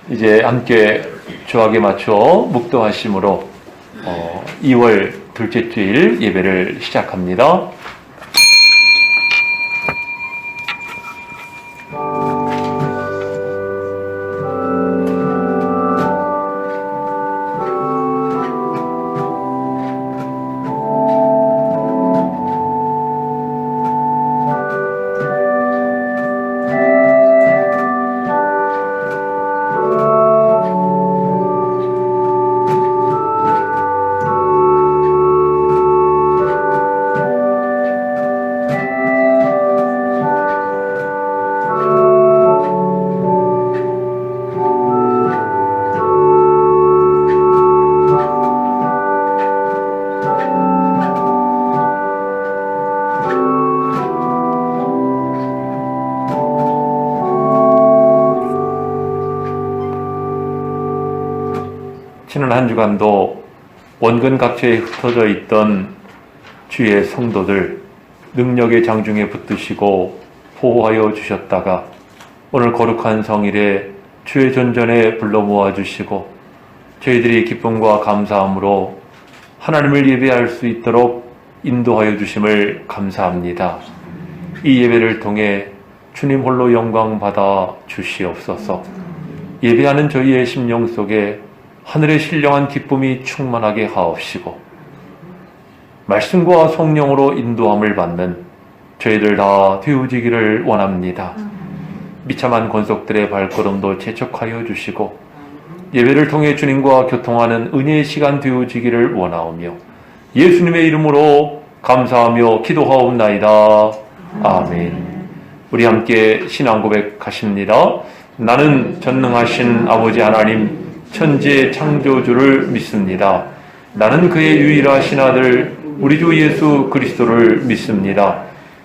이제 함께 주학에 맞춰 묵도하심으로 2월 둘째 주일 예배를 시작합니다. 지난 한 주간도 원근 각처에 흩어져 있던 주의 성도들 능력의 장중에 붙드시고 보호하여 주셨다가 오늘 거룩한 성일에 주의 전전에 불러 모아주시고 저희들이 기쁨과 감사함으로 하나님을 예배할 수 있도록 인도하여 주심을 감사합니다. 이 예배를 통해 주님 홀로 영광 받아 주시옵소서. 예배하는 저희의 심령 속에 하늘의 신령한 기쁨이 충만하게 하옵시고 말씀과 성령으로 인도함을 받는 저희들 다 되어지기를 원합니다. 비참한 권속들의 발걸음도 재촉하여 주시고 예배를 통해 주님과 교통하는 은혜의 시간 되어지기를 원하오며 예수님의 이름으로 감사하며 기도하옵나이다. 아멘. 우리 함께 신앙 고백하십니다. 나는 전능하신 아버지 하나님 천지의 창조주를 믿습니다. 나는 그의 유일하신 아들 우리 주 예수 그리스도를 믿습니다.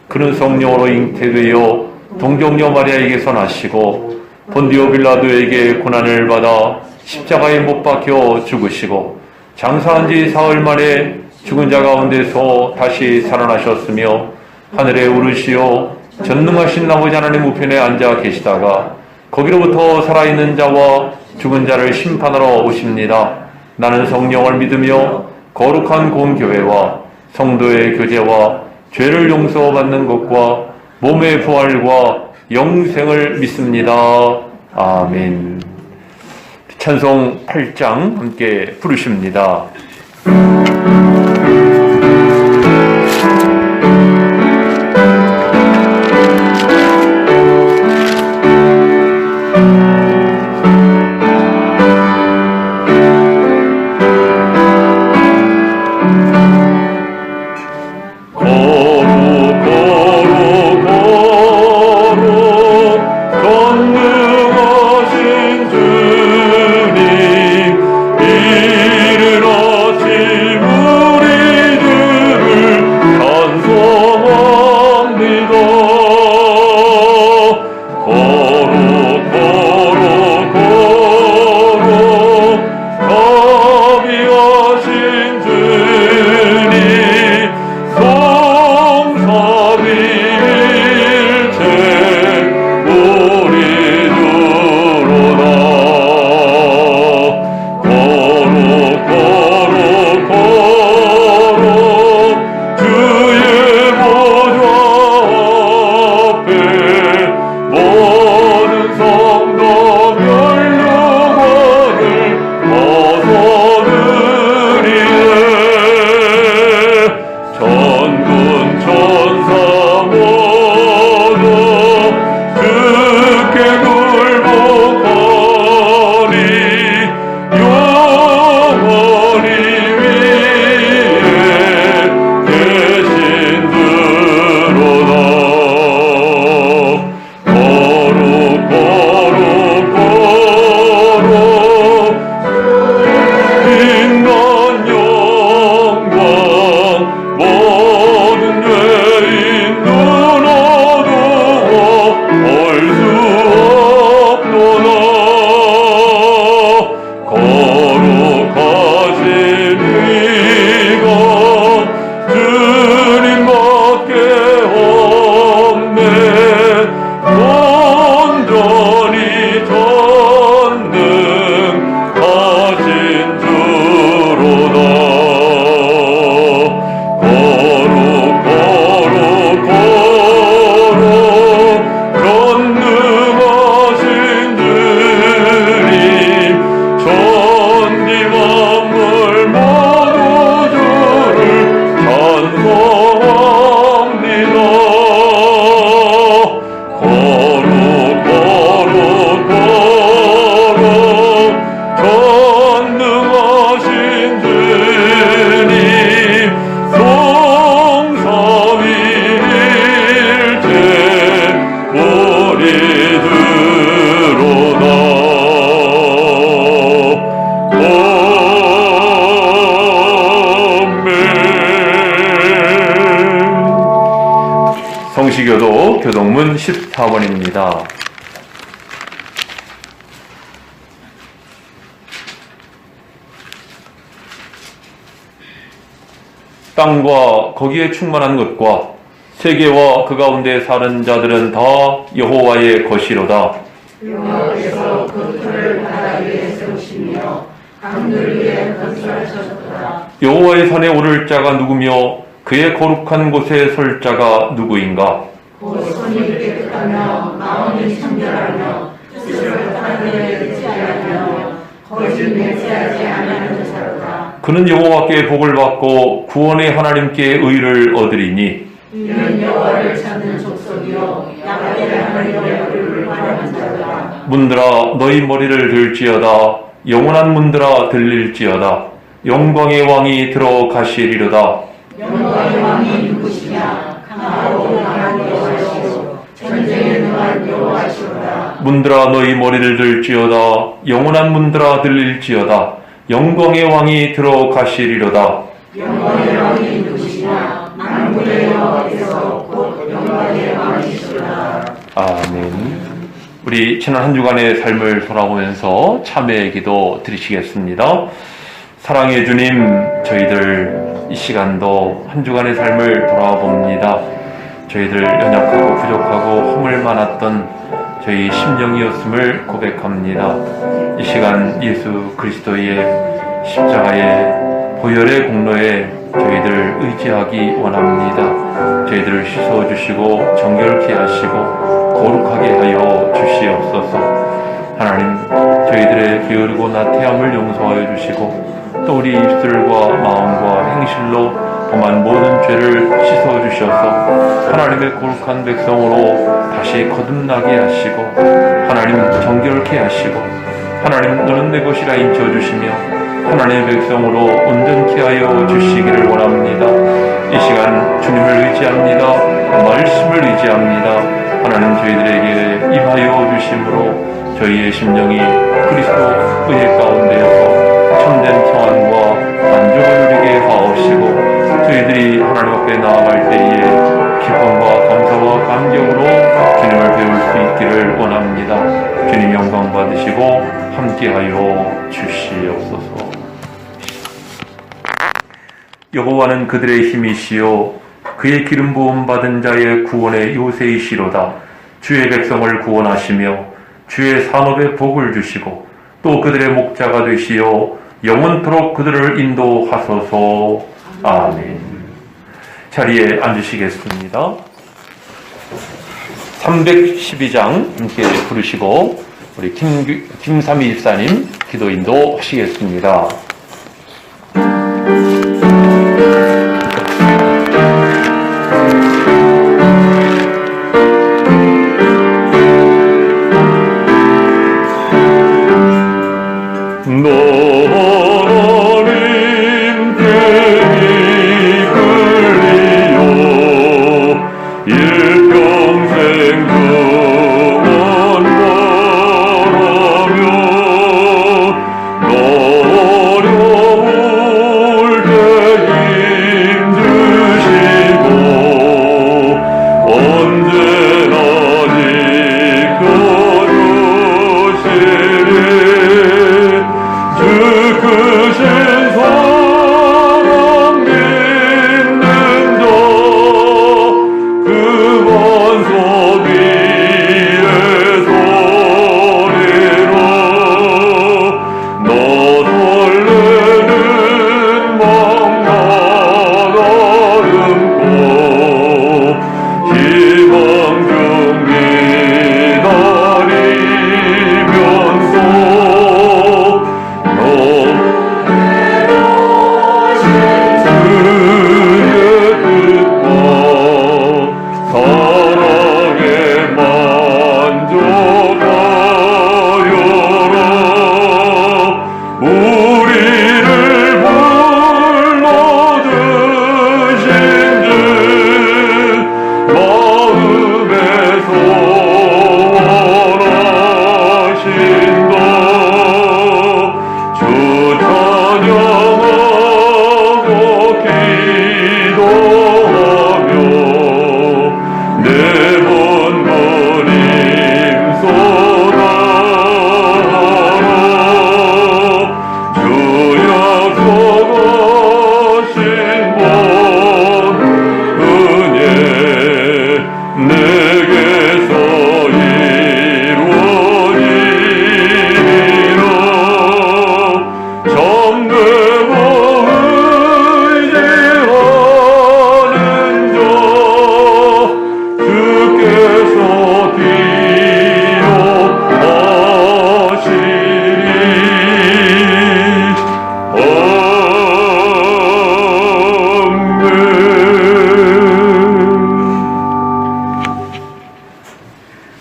그는 성령으로 잉태되어 동정녀 마리아에게서 나시고 본디오 빌라도에게 고난을 받아 십자가에 못 박혀 죽으시고 장사한 지 사흘 만에 죽은 자 가운데서 다시 살아나셨으며 하늘에 오르시어 전능하신 아버지 하나님 우편에 앉아 계시다가 거기로부터 살아있는 자와 죽은 자를 심판하러 오십니다. 나는 성령을 믿으며 거룩한 공교회와 성도의 교제와 죄를 용서받는 것과 몸의 부활과 영생을 믿습니다. 아멘. 찬송 8장 함께 부르십니다. 이르러 질문 교동문 14번입니다. 땅과 거기에 충만한 것과 세계와 그 가운데 사는 자들은 다 여호와의 것이로다. 여호와께서 그 터를 바다 위에 세우시며 강들 위에 건설하셨도다. 여호와의 산에 오를 자가 누구며 그의 거룩한 곳에 설 자가 누구인가? 곧 손이 깨끗하며 마음이 청결하며 뜻을 하늘에 의지하며 거짓 맹세하지 않는 자로다. 그는 여호와께 복을 받고 구원의 하나님께 의를 얻으리니 이는 여호와를 찾는 족속이요 야곱의 하나님의 얼굴을 바라는 자로다. 문들아 너희 머리를 들지어다. 영원한 문들아 들릴지어다. 영광의 왕이 들어가시리로다. 영광의 왕이 누구시냐? 강하고 강한 여호와시오 전쟁에 능한 여호와시오다. 문들아 너희 머리를 들지어다. 영원한 문들아 들릴지어다. 영광의 왕이 들어가시리로다. 영광의 왕이 누구시냐? 만군의 여호와께서 곧 영광의 왕이시로다. 아멘. 우리 지난 한 주간의 삶을 돌아보면서 참회의 기도 드리시겠습니다. 사랑의 주님, 저희들 이 시간도 한 주간의 삶을 돌아봅니다. 저희들 연약하고 부족하고 허물 많았던 저희 심령이었음을 고백합니다. 이 시간 예수 그리스도의 십자가의 보혈의 공로에 저희들 의지하기 원합니다. 저희들을 씻어주시고 정결케 하시고 거룩하게 하여 주시옵소서. 하나님, 저희들의 게으르고 나태함을 용서하여 주시고 또 우리 입술과 마음과 행실로 범한 모든 죄를 씻어주셔서 하나님의 거룩한 백성으로 다시 거듭나게 하시고 하나님 정결케 하시고 하나님 너는 내 것이라 인쳐주시며 하나님의 백성으로 온전케 하여 주시기를 원합니다. 이 시간 주님을 의지합니다. 말씀을 의지합니다. 하나님 저희들에게 임하여 주심으로 저희의 심령이 그리스도 의의 가운데에서 참된 평안과 만족을 누리게 하옵시고 저희들이 하나님 앞에 나아갈 때에 기쁨과 감사와 감격으로 주님을 배울 수 있기를 원합니다. 주님 영광 받으시고 함께하여 주시옵소서. 여호와는 그들의 힘이시요 그의 기름 부음 받은 자의 구원의 요새이시로다. 주의 백성을 구원하시며 주의 산업에 복을 주시고 또 그들의 목자가 되시어 영원토록 그들을 인도하소서. 아멘. 자리에 앉으시겠습니다. 312장 함께 부르시고 우리 김삼희 집사님 기도 인도하시겠습니다. 너를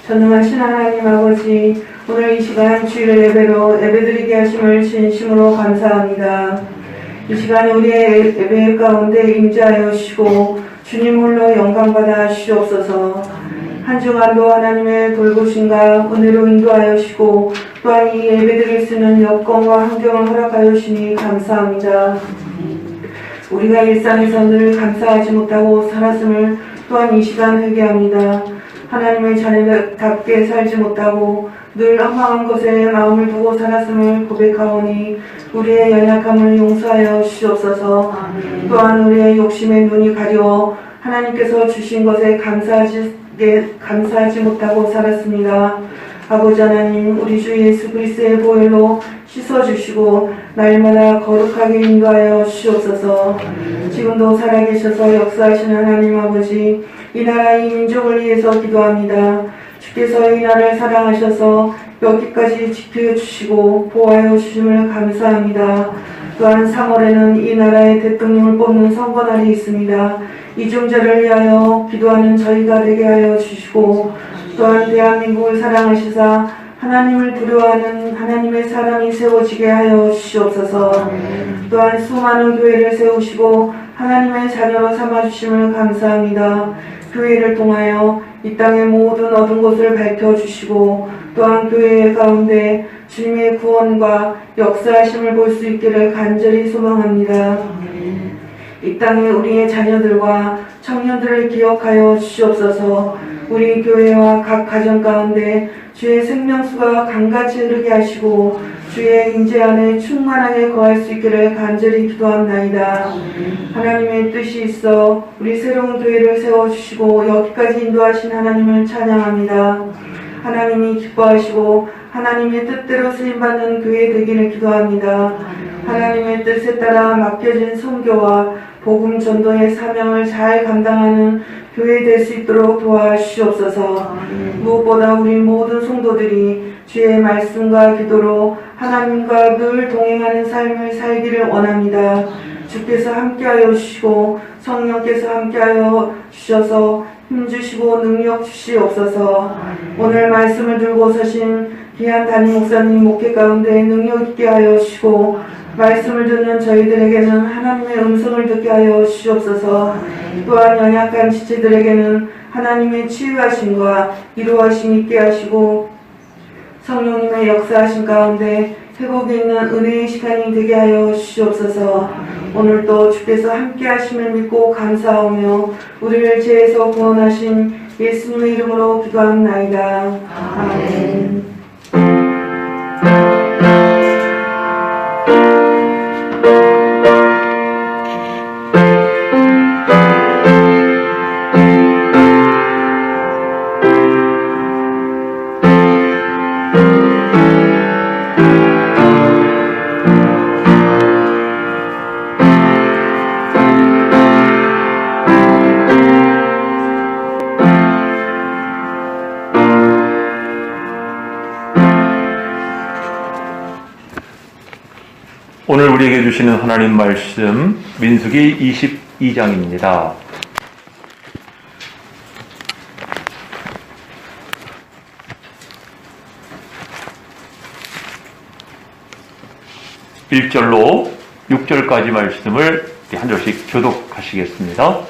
전능하신 하나님 아버지, 오늘 이 시간 주일을 예배드리게 하심을 진심으로 감사합니다. 이 시간 우리의 예배 가운데 임재하여 주시고 주님 홀로 영광받아 주시옵소서. 한 주간도 하나님의 돌보심과 은혜로 인도하여 주시고 또한 이 예배드릴 수 있는 여건과 환경을 허락하여 주시니 감사합니다. 우리가 일상에서 늘 감사하지 못하고 살았음을 또한 이 시간 회개합니다. 하나님의 자녀답게 살지 못하고 늘 허망한 것에 마음을 두고 살았음을 고백하오니 우리의 연약함을 용서하여 주시옵소서. 또한 우리의 욕심의 눈이 가려워 하나님께서 주신 것에 감사하지 못하고 살았습니다. 아버지 하나님, 우리 주 예수 그리스도의 보혈로 씻어주시고 날마다 거룩하게 인도하여 주시옵소서. 지금도 살아계셔서 역사하시는 하나님 아버지, 이 나라 이 민족을 위해서 기도합니다. 주께서 이 나라를 사랑하셔서 여기까지 지켜주시고 보호하여 주심을 감사합니다. 또한 3월에는 이 나라의 대통령을 뽑는 선거날이 있습니다. 이중자를 위하여 기도하는 저희가 되게 하여 주시고 또한 대한민국을 사랑하시사 하나님을 두려워하는 하나님의 사람이 세워지게 하여 주시옵소서. 또한 수많은 교회를 세우시고 하나님의 자녀로 삼아주심을 감사합니다. 교회를 통하여 이 땅의 모든 어두운 곳을 밝혀주시고 또한 교회 가운데 주님의 구원과 역사하심을 볼 수 있기를 간절히 소망합니다. 이 땅에 우리의 자녀들과 청년들을 기억하여 주시옵소서. 우리 교회와 각 가정 가운데 주의 생명수가 강같이 흐르게 하시고 주의 임재 안에 충만하게 거할 수 있기를 간절히 기도합나이다. 하나님의 뜻이 있어 우리 새로운 교회를 세워주시고 여기까지 인도하신 하나님을 찬양합니다. 하나님이 기뻐하시고 하나님의 뜻대로 쓰임받는 교회 되기를 기도합니다. 하나님의 뜻에 따라 맡겨진 선교와 복음 전도의 사명을 잘 감당하는 교회 될 수 있도록 도와주시옵소서. 무엇보다 우리 모든 성도들이 주의 말씀과 기도로 하나님과 늘 동행하는 삶을 살기를 원합니다. 주께서 함께하여 주시고 성령께서 함께하여 주셔서 힘주시고 능력 주시옵소서. 오늘 말씀을 들고 서신 귀한 담임 목사님 목회 가운데 능력 있게 하여 주시고 말씀을 듣는 저희들에게는 하나님의 음성을 듣게 하여 주시옵소서. 또한 연약한 지체들에게는 하나님의 치유하심과 이루어심 있게 하시고 성령님의 역사하심 가운데 회복이 있는 은혜의 시간이 되게 하여 주시옵소서. 오늘도 주께서 함께 하심을 믿고 감사하며 우리를 죄에서 구원하신 예수님의 이름으로 기도합나이다. 아멘. 오늘 우리에게 주시는 하나님 말씀 민수기 22장입니다. (1절로) (6절까지) 말씀을 한 절씩 교독하시겠습니다.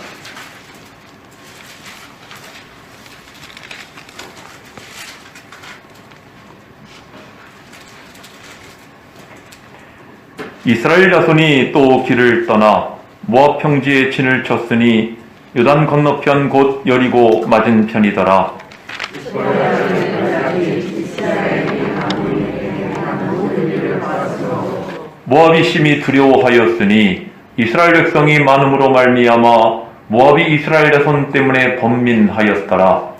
이스라엘 자손이 또 길을 떠나 모압 평지에 진을 쳤으니 요단 건너편 곧 여리고 맞은편이더라. 모압이 심히 두려워하였으니 이스라엘 백성이 많음으로 말미암아 모압이 이스라엘 자손 때문에 번민하였더라.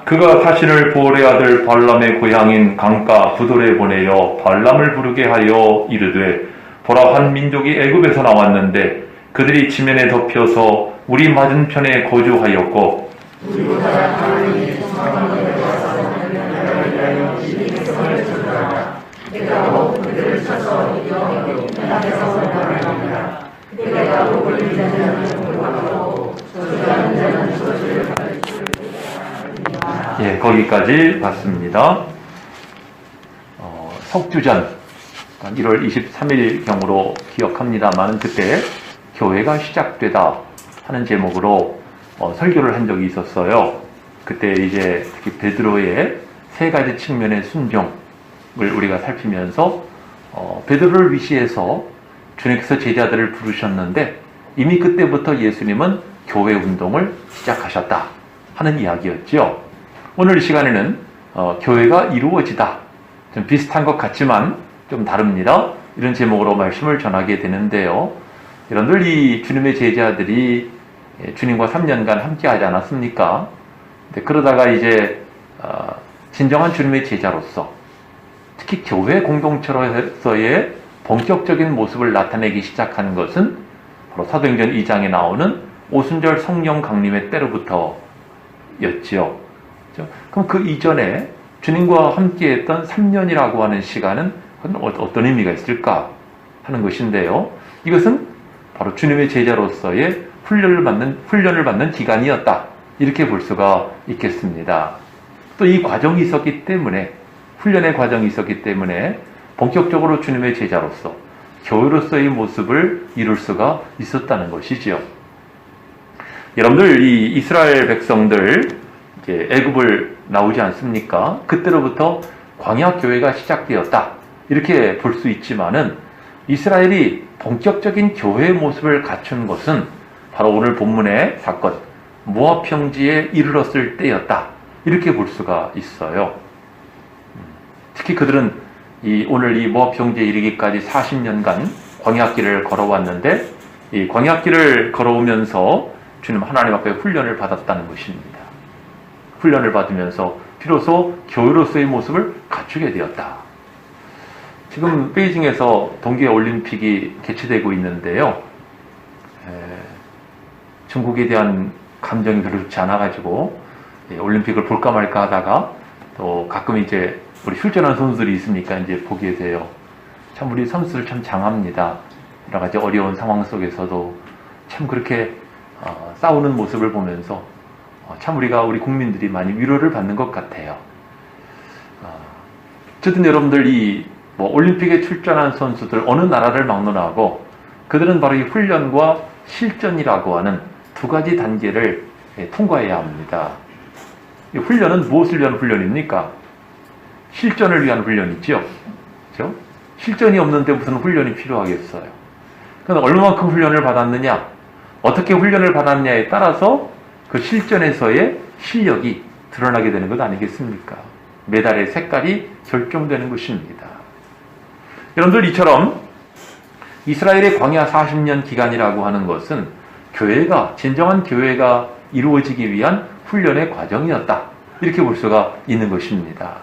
그가 자신을 보올의 아들 발람의 고향인 강가 부돌에 보내어 발람을 부르게 하여 이르되 보라 한 민족이 애굽에서 나왔는데 그들이 지면에 덮여서 우리 맞은편에 거주하였고 여기까지 봤습니다. 석주전 1월 23일경으로 기억합니다만 그때 교회가 시작되다 하는 제목으로 설교를 한 적이 있었어요. 그때 이제 특히 베드로의 세 가지 측면의 순종을 우리가 살피면서 베드로를 위시해서 주님께서 제자들을 부르셨는데 이미 그때부터 예수님은 교회 운동을 시작하셨다 하는 이야기였죠. 오늘 이 시간에는 교회가 이루어지다, 좀 비슷한 것 같지만 좀 다릅니다. 이런 제목으로 말씀을 전하게 되는데요. 여러분들 이 주님의 제자들이 주님과 3년간 함께 하지 않았습니까? 그러다가 이제 진정한 주님의 제자로서 특히 교회 공동체로서의 본격적인 모습을 나타내기 시작한 것은 바로 사도행전 2장에 나오는 오순절 성령 강림의 때로부터였지요. 그럼 그 이전에 주님과 함께했던 3년이라고 하는 시간은 어떤 의미가 있을까 하는 것인데요. 이것은 바로 주님의 제자로서의 훈련을 받는 기간이었다. 이렇게 볼 수가 있겠습니다. 또 이 과정이 있었기 때문에, 훈련의 과정이 있었기 때문에 본격적으로 주님의 제자로서 교회로서의 모습을 이룰 수가 있었다는 것이지요. 여러분들 이 이스라엘 백성들 이제 애굽을 나오지 않습니까? 그때로부터 광야 교회가 시작되었다. 이렇게 볼 수 있지만은 이스라엘이 본격적인 교회의 모습을 갖춘 것은 바로 오늘 본문의 사건 모압 평지에 이르렀을 때였다. 이렇게 볼 수가 있어요. 특히 그들은 오늘 이 모압 평지에 이르기까지 40년간 광야길을 걸어왔는데 이 광야길을 걸어오면서 주님 하나님 앞에 훈련을 받았다는 것입니다. 훈련을 받으면서 비로소 교회로서의 모습을 갖추게 되었다. 지금 베이징에서 동계올림픽이 개최되고 있는데요. 중국에 대한 감정이 별로 좋지 않아가지고 올림픽을 볼까 말까 하다가 또 가끔 이제 우리 출전한 선수들이 있으니까 이제 보게 돼요. 참 우리 선수들 참 장합니다. 여러 가지 어려운 상황 속에서도 참 그렇게 싸우는 모습을 보면서 참 우리 국민들이 많이 위로를 받는 것 같아요. 어쨌든 여러분들 올림픽에 출전한 선수들 어느 나라를 막론하고 그들은 바로 이 훈련과 실전이라고 하는 두 가지 단계를 통과해야 합니다. 이 훈련은 무엇을 위한 훈련입니까? 실전을 위한 훈련이죠. 그렇죠? 실전이 없는데 무슨 훈련이 필요하겠어요. 그러니까 얼마만큼 훈련을 받았느냐, 어떻게 훈련을 받았냐에 따라서 그 실전에서의 실력이 드러나게 되는 것 아니겠습니까? 메달의 색깔이 결정되는 것입니다. 여러분들 이처럼 이스라엘의 광야 40년 기간이라고 하는 것은 진정한 교회가 이루어지기 위한 훈련의 과정이었다. 이렇게 볼 수가 있는 것입니다.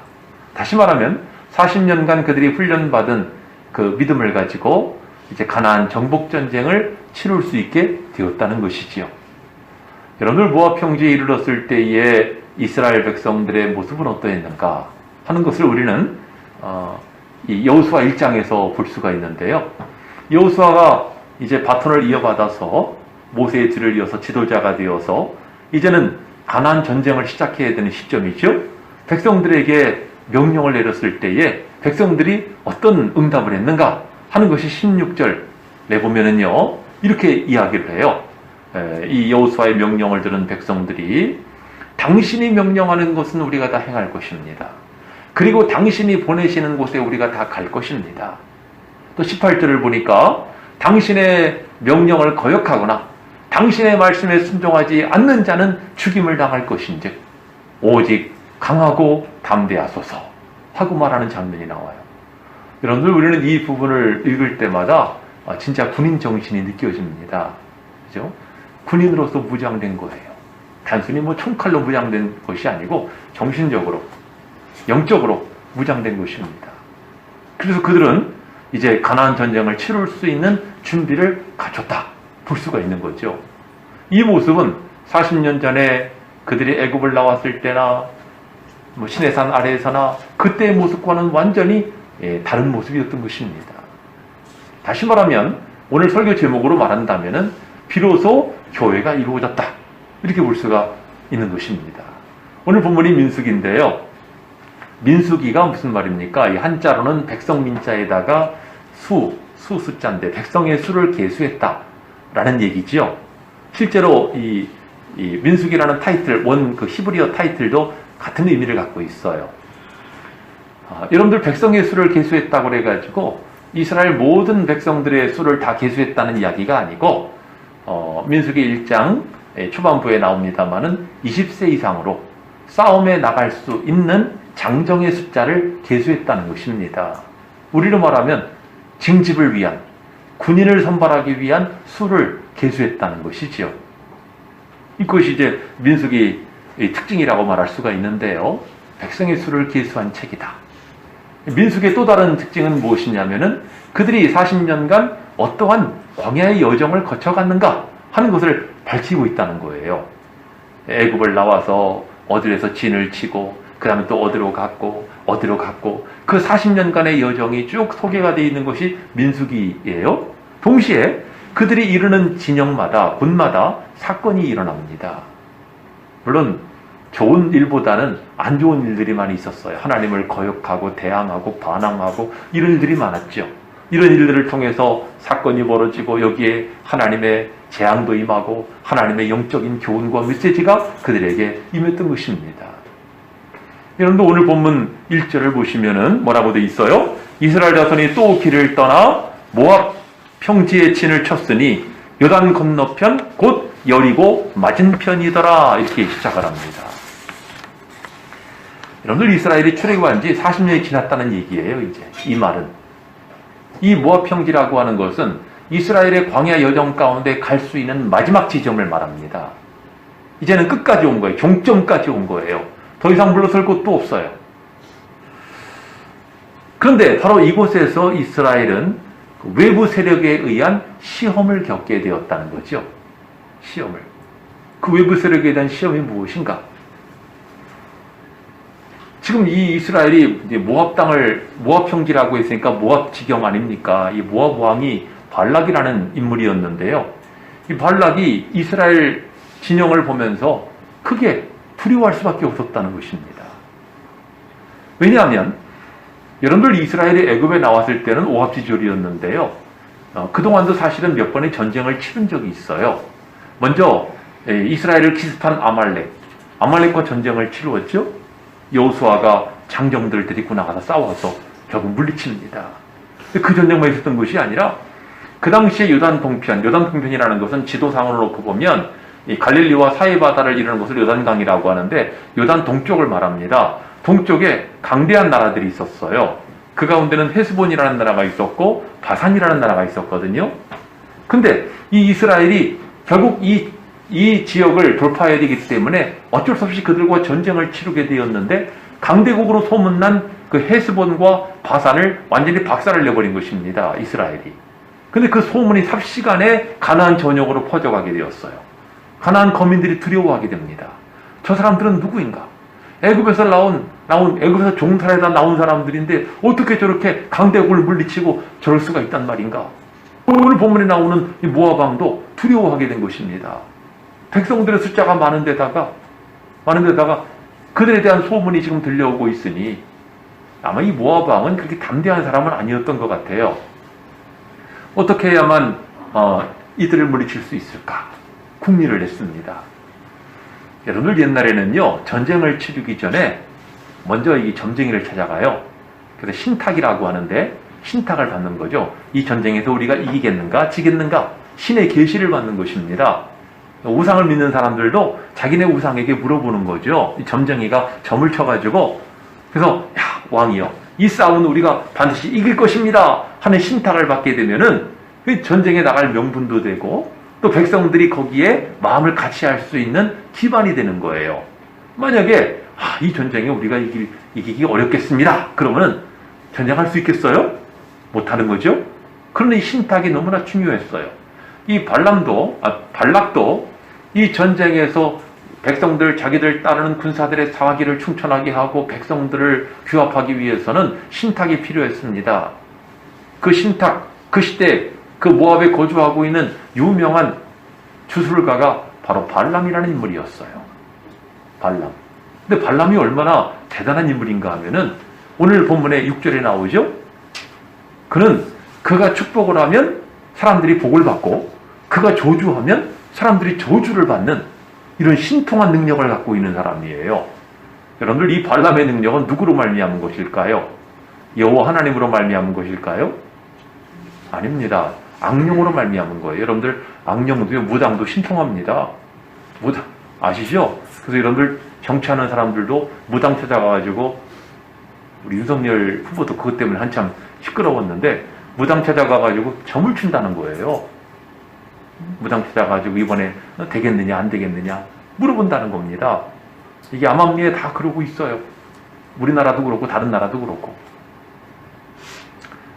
다시 말하면 40년간 그들이 훈련받은 그 믿음을 가지고 이제 가나안 정복전쟁을 치룰 수 있게 되었다는 것이지요. 여러분들 모압 평지에 이르렀을 때의 이스라엘 백성들의 모습은 어떠했는가 하는 것을 우리는 이 여호수아 1장에서 볼 수가 있는데요. 여호수아가 이제 바톤을 이어받아서 모세의 뒤를 이어서 지도자가 되어서 이제는 가나안 전쟁을 시작해야 되는 시점이죠. 백성들에게 명령을 내렸을 때에 백성들이 어떤 응답을 했는가 하는 것이 16절에 보면은요 이렇게 이야기를 해요. 이 여호수아의 명령을 들은 백성들이 당신이 명령하는 것은 우리가 다 행할 것입니다. 그리고 당신이 보내시는 곳에 우리가 다 갈 것입니다. 또 18절을 보니까 당신의 명령을 거역하거나 당신의 말씀에 순종하지 않는 자는 죽임을 당할 것인즉 오직 강하고 담대하소서 하고 말하는 장면이 나와요. 여러분들 우리는 이 부분을 읽을 때마다 진짜 군인 정신이 느껴집니다. 그죠? 군인으로서 무장된 거예요. 단순히 총칼로 무장된 것이 아니고 정신적으로, 영적으로 무장된 것입니다. 그래서 그들은 이제 가나안 전쟁을 치룰 수 있는 준비를 갖췄다 볼 수가 있는 거죠. 이 모습은 40년 전에 그들이 애굽을 나왔을 때나 시내산 아래에서나 그때의 모습과는 완전히 다른 모습이었던 것입니다. 다시 말하면 오늘 설교 제목으로 말한다면은 비로소 교회가 이루어졌다 이렇게 볼 수가 있는 것입니다. 오늘 본문이 민수기인데요. 민수기가 무슨 말입니까? 이 한자로는 백성민자에다가 수 숫자인데 백성의 수를 계수했다라는 얘기지요. 실제로 이 민수기라는 타이틀, 그 히브리어 타이틀도 같은 의미를 갖고 있어요. 여러분들 백성의 수를 계수했다고 그래가지고 이스라엘 모든 백성들의 수를 다 계수했다는 이야기가 아니고 민수기 1장 초반부에 나옵니다마는 20세 이상으로 싸움에 나갈 수 있는 장정의 숫자를 계수했다는 것입니다. 우리로 말하면 징집을 위한, 군인을 선발하기 위한 수를 계수했다는 것이지요. 이것이 이제 민수기 특징이라고 말할 수가 있는데요. 백성의 수를 계수한 책이다. 민수기의 또 다른 특징은 무엇이냐면은 그들이 40년간 어떠한 광야의 여정을 거쳐갔는가 하는 것을 밝히고 있다는 거예요. 애굽을 나와서 어디에서 진을 치고 그 다음에 또 어디로 갔고 그 40년간의 여정이 쭉 소개가 되어 있는 것이 민수기예요. 동시에 그들이 이르는 진영마다 곳마다 사건이 일어납니다. 물론 좋은 일보다는 안 좋은 일들이 많이 있었어요. 하나님을 거역하고 대항하고 반항하고 이런 일들이 많았죠. 이런 일들을 통해서 사건이 벌어지고 여기에 하나님의 재앙도 임하고 하나님의 영적인 교훈과 메시지가 그들에게 임했던 것입니다. 여러분들 오늘 본문 1절을 보시면은 뭐라고 되어 있어요? 이스라엘 자손이 또 길을 떠나 모압 평지에 진을 쳤으니 요단 건너편 곧 여리고 맞은편이더라 이렇게 시작을 합니다. 여러분들 이스라엘이 출애굽한 지 40년이 지났다는 얘기예요. 이제 이 말은 이 모압 평지라고 하는 것은 이스라엘의 광야 여정 가운데 갈 수 있는 마지막 지점을 말합니다. 이제는 끝까지 온 거예요. 종점까지 온 거예요. 더 이상 물러설 곳도 없어요. 그런데 바로 이곳에서 이스라엘은 외부 세력에 의한 시험을 겪게 되었다는 거죠. 시험을. 그 외부 세력에 대한 시험이 무엇인가? 지금 이 이스라엘이 모압 평지라고 했으니까 모압 지경 아닙니까? 이 모압 왕이 발락이라는 인물이었는데요. 이 발락이 이스라엘 진영을 보면서 크게 두려워할 수밖에 없었다는 것입니다. 왜냐하면 여러분들 이스라엘이 애굽에 나왔을 때는 오합지졸이었는데요. 그동안도 사실은 몇 번의 전쟁을 치른 적이 있어요. 먼저 이스라엘을 기습한 아말렉과 전쟁을 치루었죠. 여호수아가 장정들을 데리고 나가서 싸워서 결국 물리칩니다. 그 전쟁만 있었던 것이 아니라 그 당시에 요단 동편이라는 것은 지도상으로 놓고 보면 이 갈릴리와 사해바다를 이루는 것을 요단강이라고 하는데 요단 동쪽을 말합니다. 동쪽에 강대한 나라들이 있었어요. 그 가운데는 헤스본이라는 나라가 있었고 바산이라는 나라가 있었거든요. 근데 이 이스라엘이 결국 이 지역을 돌파해야 되기 때문에 어쩔 수 없이 그들과 전쟁을 치르게 되었는데 강대국으로 소문난 그 헤스본과 바산을 완전히 박살을 내버린 것입니다. 이스라엘이. 근데 그 소문이 삽시간에 가나안 전역으로 퍼져가게 되었어요. 가나안 거민들이 두려워하게 됩니다. 저 사람들은 누구인가? 애굽에서 애굽에서 종살에다 나온 사람들인데 어떻게 저렇게 강대국을 물리치고 저럴 수가 있단 말인가? 오늘 본문에 나오는 이 모압 왕도 두려워하게 된 것입니다. 백성들의 숫자가 많은 데다가 그들에 대한 소문이 지금 들려오고 있으니 아마 이 모압 왕은 그렇게 담대한 사람은 아니었던 것 같아요. 어떻게 해야만 이들을 물리칠 수 있을까? 궁리를 했습니다. 여러분들 옛날에는요, 전쟁을 치르기 전에 먼저 이 점쟁이를 찾아가요. 그래서 신탁이라고 하는데 신탁을 받는 거죠. 이 전쟁에서 우리가 이기겠는가 지겠는가 신의 계시를 받는 것입니다. 우상을 믿는 사람들도 자기네 우상에게 물어보는 거죠. 이 점쟁이가 점을 쳐가지고 그래서 왕이요, 이 싸움은 우리가 반드시 이길 것입니다 하는 신탁을 받게 되면은 전쟁에 나갈 명분도 되고 또 백성들이 거기에 마음을 같이 할 수 있는 기반이 되는 거예요. 만약에 이 전쟁에 우리가 이기기 어렵겠습니다. 그러면은 전쟁할 수 있겠어요? 못하는 거죠. 그러니 이 신탁이 너무나 중요했어요. 이 발락도 이 전쟁에서 백성들 자기들 따르는 군사들의 사기를 충천하게 하고 백성들을 규합하기 위해서는 신탁이 필요했습니다. 그 신탁, 그 시대 그 모압에 거주하고 있는 유명한 주술가가 바로 발람이라는 인물이었어요. 발람. 근데 발람이 얼마나 대단한 인물인가 하면은 오늘 본문에 6절에 나오죠. 그가 축복을 하면 사람들이 복을 받고 그가 저주하면 사람들이 저주를 받는 이런 신통한 능력을 갖고 있는 사람이에요. 여러분들, 이 발람의 능력은 누구로 말미암은 것일까요? 여호와 하나님으로 말미암은 것일까요? 아닙니다. 악령으로 말미암은 거예요. 여러분들, 악령도요, 무당도 신통합니다. 무당 아시죠? 그래서 여러분들 정치하는 사람들도 무당 찾아가가지고, 우리 윤석열 후보도 그것 때문에 한참 시끄러웠는데, 무당 찾아가가지고 점을 춘다는 거예요. 무당 찾아가지고 이번에 되겠느냐 안 되겠느냐 물어본다는 겁니다. 이게 암암리에 다 그러고 있어요. 우리나라도 그렇고 다른 나라도 그렇고.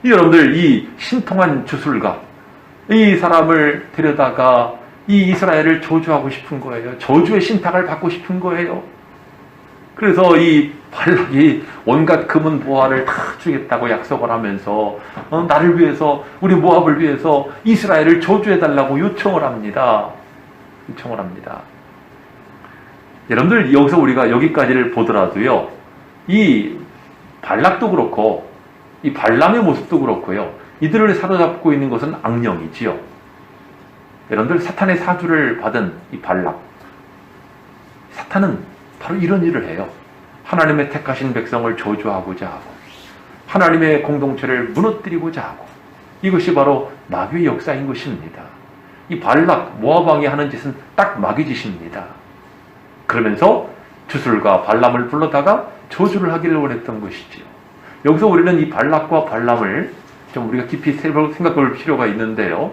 여러분들, 이 신통한 주술가, 이 사람을 데려다가 이 이스라엘을 저주하고 싶은 거예요. 저주의 신탁을 받고 싶은 거예요. 그래서 이 발락이 온갖 금은 보화를 다 주겠다고 약속을 하면서 나를 위해서, 우리 모압을 위해서 이스라엘을 저주해달라고 요청을 합니다. 여러분들, 여기서 우리가 여기까지를 보더라도요, 이 발락도 그렇고 이 발람의 모습도 그렇고요, 이들을 사로잡고 있는 것은 악령이지요. 여러분들, 사탄의 사주를 받은 이 발락, 사탄은 바로 이런 일을 해요. 하나님의 택하신 백성을 저주하고자 하고 하나님의 공동체를 무너뜨리고자 하고, 이것이 바로 마귀의 역사인 것입니다. 이 발락, 모압 왕이 하는 짓은 딱 마귀 짓입니다. 그러면서 주술가 발람을 불러다가 저주를 하기를 원했던 것이지요. 여기서 우리는 이 발락과 발람을 좀 우리가 깊이 생각할 필요가 있는데요.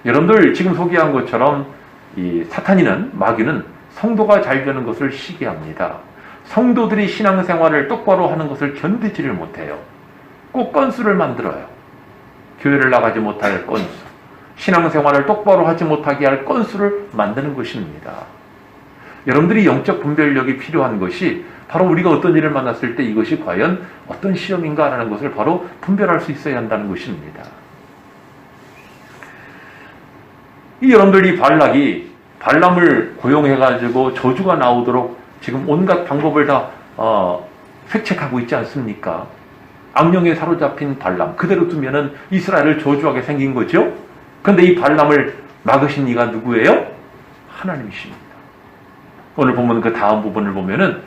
여러분들, 지금 소개한 것처럼 이 사탄이는, 마귀는 성도가 잘 되는 것을 시기합니다. 성도들이 신앙생활을 똑바로 하는 것을 견디지를 못해요. 꼭 건수를 만들어요. 교회를 나가지 못할 건수, 신앙생활을 똑바로 하지 못하게 할 건수를 만드는 것입니다. 여러분들이 영적 분별력이 필요한 것이 바로 우리가 어떤 일을 만났을 때 이것이 과연 어떤 시험인가라는 것을 바로 분별할 수 있어야 한다는 것입니다. 여러분들이 발락이 발람을 고용해가지고 저주가 나오도록 지금 온갖 방법을 다 획책하고 있지 않습니까? 악령에 사로잡힌 발람, 그대로 두면은 이스라엘을 저주하게 생긴 거죠. 그런데 이 발람을 막으신 이가 누구예요? 하나님이십니다. 오늘 보면 그 다음 부분을 보면은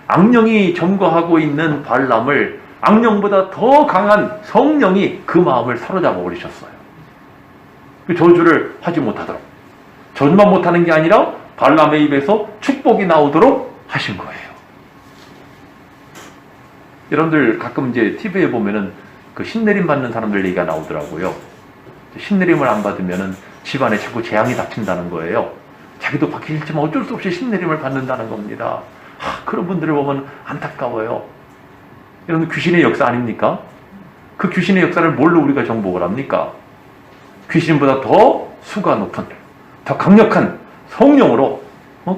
악령이 점거하고 있는 발람을 악령보다 더 강한 성령이 그 마음을 사로잡아 버리셨어요. 그 저주를 하지 못하도록, 저주만 못하는 게 아니라 발람의 입에서 축복이 나오도록 하신 거예요. 여러분들, 가끔 이제 TV에 보면은 그 신내림 받는 사람들 얘기가 나오더라고요. 신내림을 안 받으면은 집안에 자꾸 재앙이 닥친다는 거예요. 자기도 받기 싫지만 어쩔 수 없이 신내림을 받는다는 겁니다. 그런 분들을 보면 안타까워요. 여러분, 귀신의 역사 아닙니까? 그 귀신의 역사를 뭘로 우리가 정복을 합니까? 귀신보다 더 수가 높은, 더 강력한 성령으로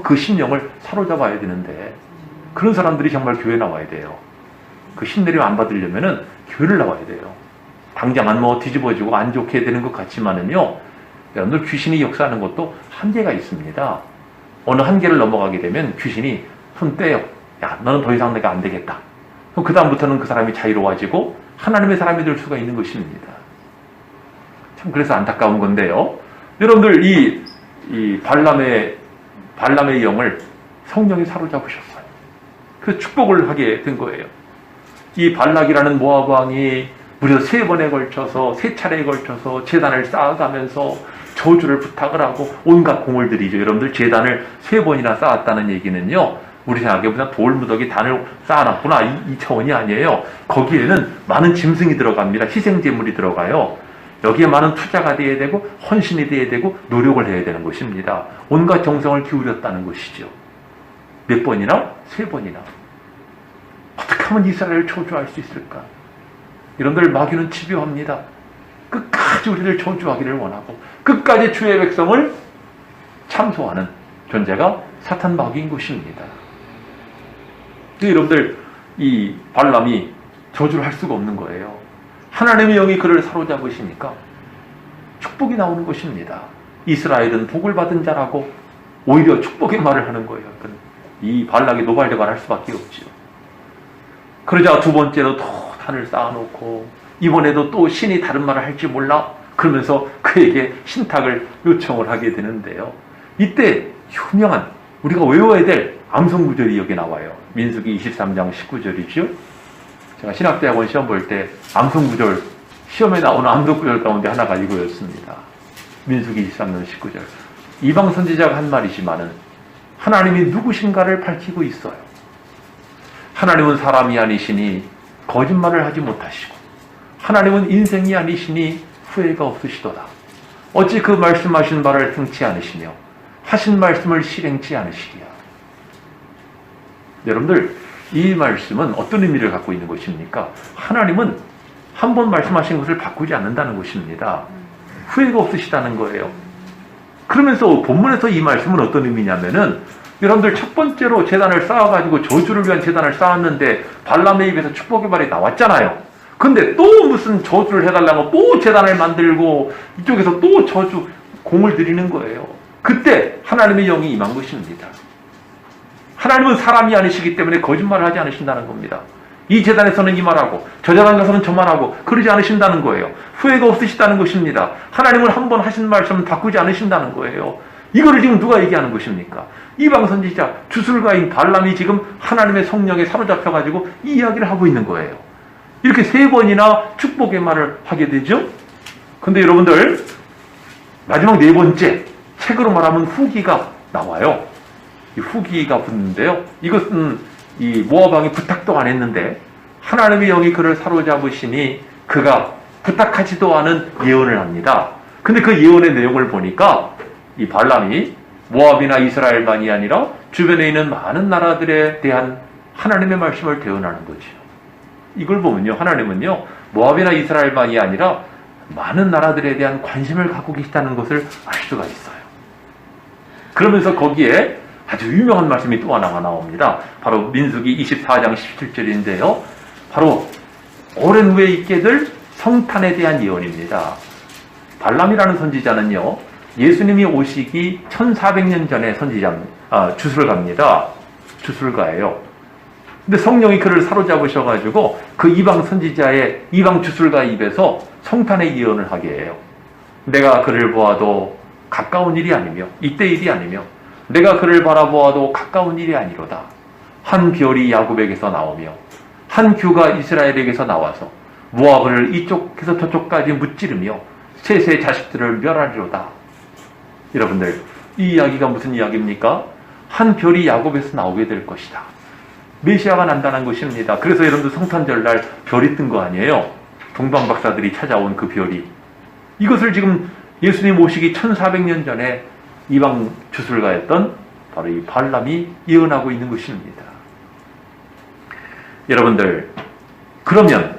그 심령을 사로잡아야 되는데, 그런 사람들이 정말 교회 나와야 돼요. 그 신내림 안 받으려면은 교회를 나와야 돼요. 당장 안 뒤집어지고 안 좋게 해야 되는 것 같지만은요, 여러분들, 귀신이 역사하는 것도 한계가 있습니다. 어느 한계를 넘어가게 되면 귀신이 손 떼요. 야, 너는 더 이상 내가 안 되겠다. 그 다음부터는 그 사람이 자유로워지고 하나님의 사람이 될 수가 있는 것입니다. 참, 그래서 안타까운 건데요. 여러분들, 이 발람의 영을 성령이 사로잡으셨어요. 그 축복을 하게 된 거예요. 이 발락이라는 모압 왕이 무려 3번에 걸쳐서, 3차례에 걸쳐서 제단을 쌓아가면서 저주를 부탁을 하고 온갖 공을 들이죠. 여러분들, 제단을 3번이나 쌓았다는 얘기는요, 우리 생각해보면 돌무더기 단을 쌓아놨구나, 이 차원이 아니에요. 거기에는 많은 짐승이 들어갑니다. 희생제물이 들어가요. 여기에 많은 투자가 돼야 되고 헌신이 돼야 되고 노력을 해야 되는 것입니다. 온갖 정성을 기울였다는 것이죠. 몇 번이나? 3번이나. 어떻게 하면 이스라엘을 저주할 수 있을까? 여러분들, 마귀는 집요합니다. 끝까지 우리를 저주하기를 원하고 끝까지 주의 백성을 참소하는 존재가 사탄 마귀인 것입니다. 여러분들, 이 발람이 저주를 할 수가 없는 거예요. 하나님의 영이 그를 사로잡으시니까 축복이 나오는 것입니다. 이스라엘은 복을 받은 자라고 오히려 축복의 말을 하는 거예요. 이 발락이 노발대발할 수밖에 없지요. 그러자 두 번째로 또 탄을 쌓아놓고 이번에도 또 신이 다른 말을 할지 몰라 그러면서 그에게 신탁을 요청을 하게 되는데요. 이때 유명한 우리가 외워야 될 암송구절이 여기 나와요. 민수기 23장 19절이죠. 제가 신학대학원 시험 볼 때 암송구절 시험에 나오는 암송구절 가운데 하나가 이거였습니다. 민수기 23장 19절. 이방 선지자가 한 말이지만은 하나님이 누구신가를 밝히고 있어요. 하나님은 사람이 아니시니 거짓말을 하지 못하시고 하나님은 인생이 아니시니 후회가 없으시도다. 어찌 그 말씀하신 바를 행치 않으시며 하신 말씀을 실행치 않으시리야. 여러분들, 이 말씀은 어떤 의미를 갖고 있는 것입니까? 하나님은 한 번 말씀하신 것을 바꾸지 않는다는 것입니다. 후회가 없으시다는 거예요. 그러면서 본문에서 이 말씀은 어떤 의미냐면은 여러분들 첫 번째로 제단을 쌓아가지고 저주를 위한 제단을 쌓았는데 발람의 입에서 축복의 말이 나왔잖아요. 근데 또 무슨 저주를 해달라고 또 제단을 만들고 이쪽에서 또 저주 공을 들이는 거예요. 그때 하나님의 영이 임한 것입니다. 하나님은 사람이 아니시기 때문에 거짓말을 하지 않으신다는 겁니다. 이 제단에서는 이 말하고 저 제단 가서는 저 말하고 그러지 않으신다는 거예요. 후회가 없으시다는 것입니다. 하나님은 한 번 하신 말씀은 바꾸지 않으신다는 거예요. 이거를 지금 누가 얘기하는 것입니까? 이방 선지자 주술가인 발람이 지금 하나님의 성령에 사로잡혀가지고 이 이야기를 하고 있는 거예요. 이렇게 세 번이나 축복의 말을 하게 되죠. 근데 여러분들 마지막 네 번째 책으로 말하면 후기가 나와요. 이 후기가 붙는데요. 이것은 이 모압 왕이 부탁도 안 했는데 하나님의 영이 그를 사로잡으시니 그가 부탁하지도 않은 예언을 합니다. 근데 그 예언의 내용을 보니까 이 발람이 모압이나 이스라엘만이 아니라 주변에 있는 많은 나라들에 대한 하나님의 말씀을 대언하는 거죠. 이걸 보면요, 하나님은요 모압이나 이스라엘만이 아니라 많은 나라들에 대한 관심을 갖고 계시다는 것을 알 수가 있어요. 그러면서 거기에 아주 유명한 말씀이 또 하나가 나옵니다. 바로 민수기 24장 17절인데요. 바로 오랜 후에 있게 될 성탄에 대한 예언입니다. 발람이라는 선지자는요, 예수님이 오시기 1400년 전에 주술가입니다. 주술가예요. 근데 성령이 그를 사로잡으셔가지고 그 이방 선지자의 이방 주술가 입에서 성탄의 예언을 하게 해요. 내가 그를 보아도 가까운 일이 아니며 이때 일이 아니며 내가 그를 바라보아도 가까운 일이 아니로다. 한 별이 야곱에게서 나오며 한 규가 이스라엘에게서 나와서 모압을 이쪽에서 저쪽까지 무찌르며 셋의 자식들을 멸하리로다. 여러분들, 이 이야기가 무슨 이야기입니까? 한 별이 야곱에서 나오게 될 것이다. 메시아가 난다는 것입니다. 그래서 여러분들 성탄절날 별이 뜬 거 아니에요? 동방박사들이 찾아온 그 별이. 이것을 지금 예수님 오시기 1400년 전에 이방 주술가였던 바로 이 발람이 예언하고 있는 것입니다. 여러분들, 그러면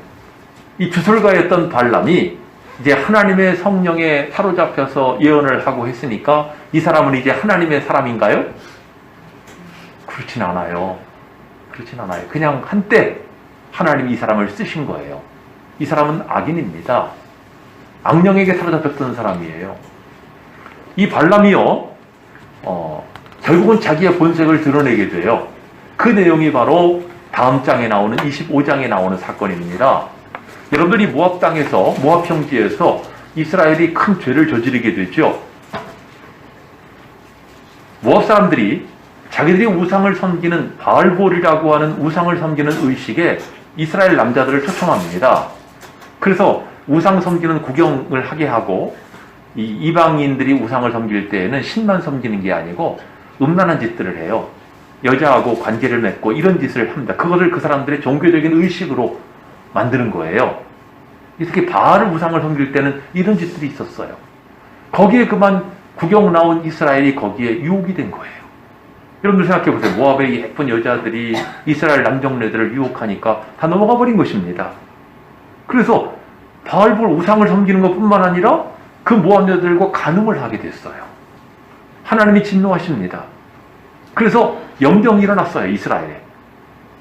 이 주술가였던 발람이 이제 하나님의 성령에 사로잡혀서 예언을 하고 했으니까 이 사람은 이제 하나님의 사람인가요? 그렇진 않아요. 그렇진 않아요. 그냥 한때 하나님이 이 사람을 쓰신 거예요. 이 사람은 악인입니다. 악령에게 사로잡혔던 사람이에요. 이 발람이요, 결국은 자기의 본색을 드러내게 돼요. 그 내용이 바로 다음 장에 나오는 25장에 나오는 사건입니다. 여러분들이 모압 땅에서, 모압 평지에서 이스라엘이 큰 죄를 저지르게 되죠. 모압 사람들이 자기들이 우상을 섬기는 바알볼이라고 하는 우상을 섬기는 의식에 이스라엘 남자들을 초청합니다. 그래서 우상 섬기는 구경을 하게 하고 이 이방인들이 우상을 섬길 때에는 신만 섬기는 게 아니고 음란한 짓들을 해요. 여자하고 관계를 맺고 이런 짓을 합니다. 그것을 그 사람들의 종교적인 의식으로 만드는 거예요. 이렇게 바알 우상을 섬길 때는 이런 짓들이 있었어요. 거기에 그만 구경 나온 이스라엘이 거기에 유혹이 된 거예요. 여러분들 생각해 보세요. 모압의 예쁜 여자들이 이스라엘 남정네들을 유혹하니까 다 넘어가 버린 것입니다. 그래서 바알볼 우상을 섬기는 것뿐만 아니라 그 모압 여자들과 간음을 하게 됐어요. 하나님이 진노하십니다. 그래서 염병이 일어났어요. 이스라엘에.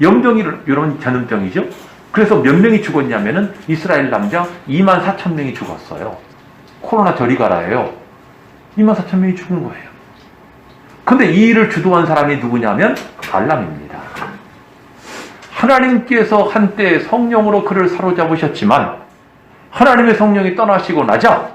염병이, 이런 전염병이죠. 그래서 몇 명이 죽었냐면은 이스라엘 남자 24,000명이 죽었어요. 코로나 저리 가라예요. 24,000명이 죽은 거예요. 근데 이 일을 주도한 사람이 누구냐면 발람입니다. 하나님께서 한때 성령으로 그를 사로잡으셨지만 하나님의 성령이 떠나시고 나자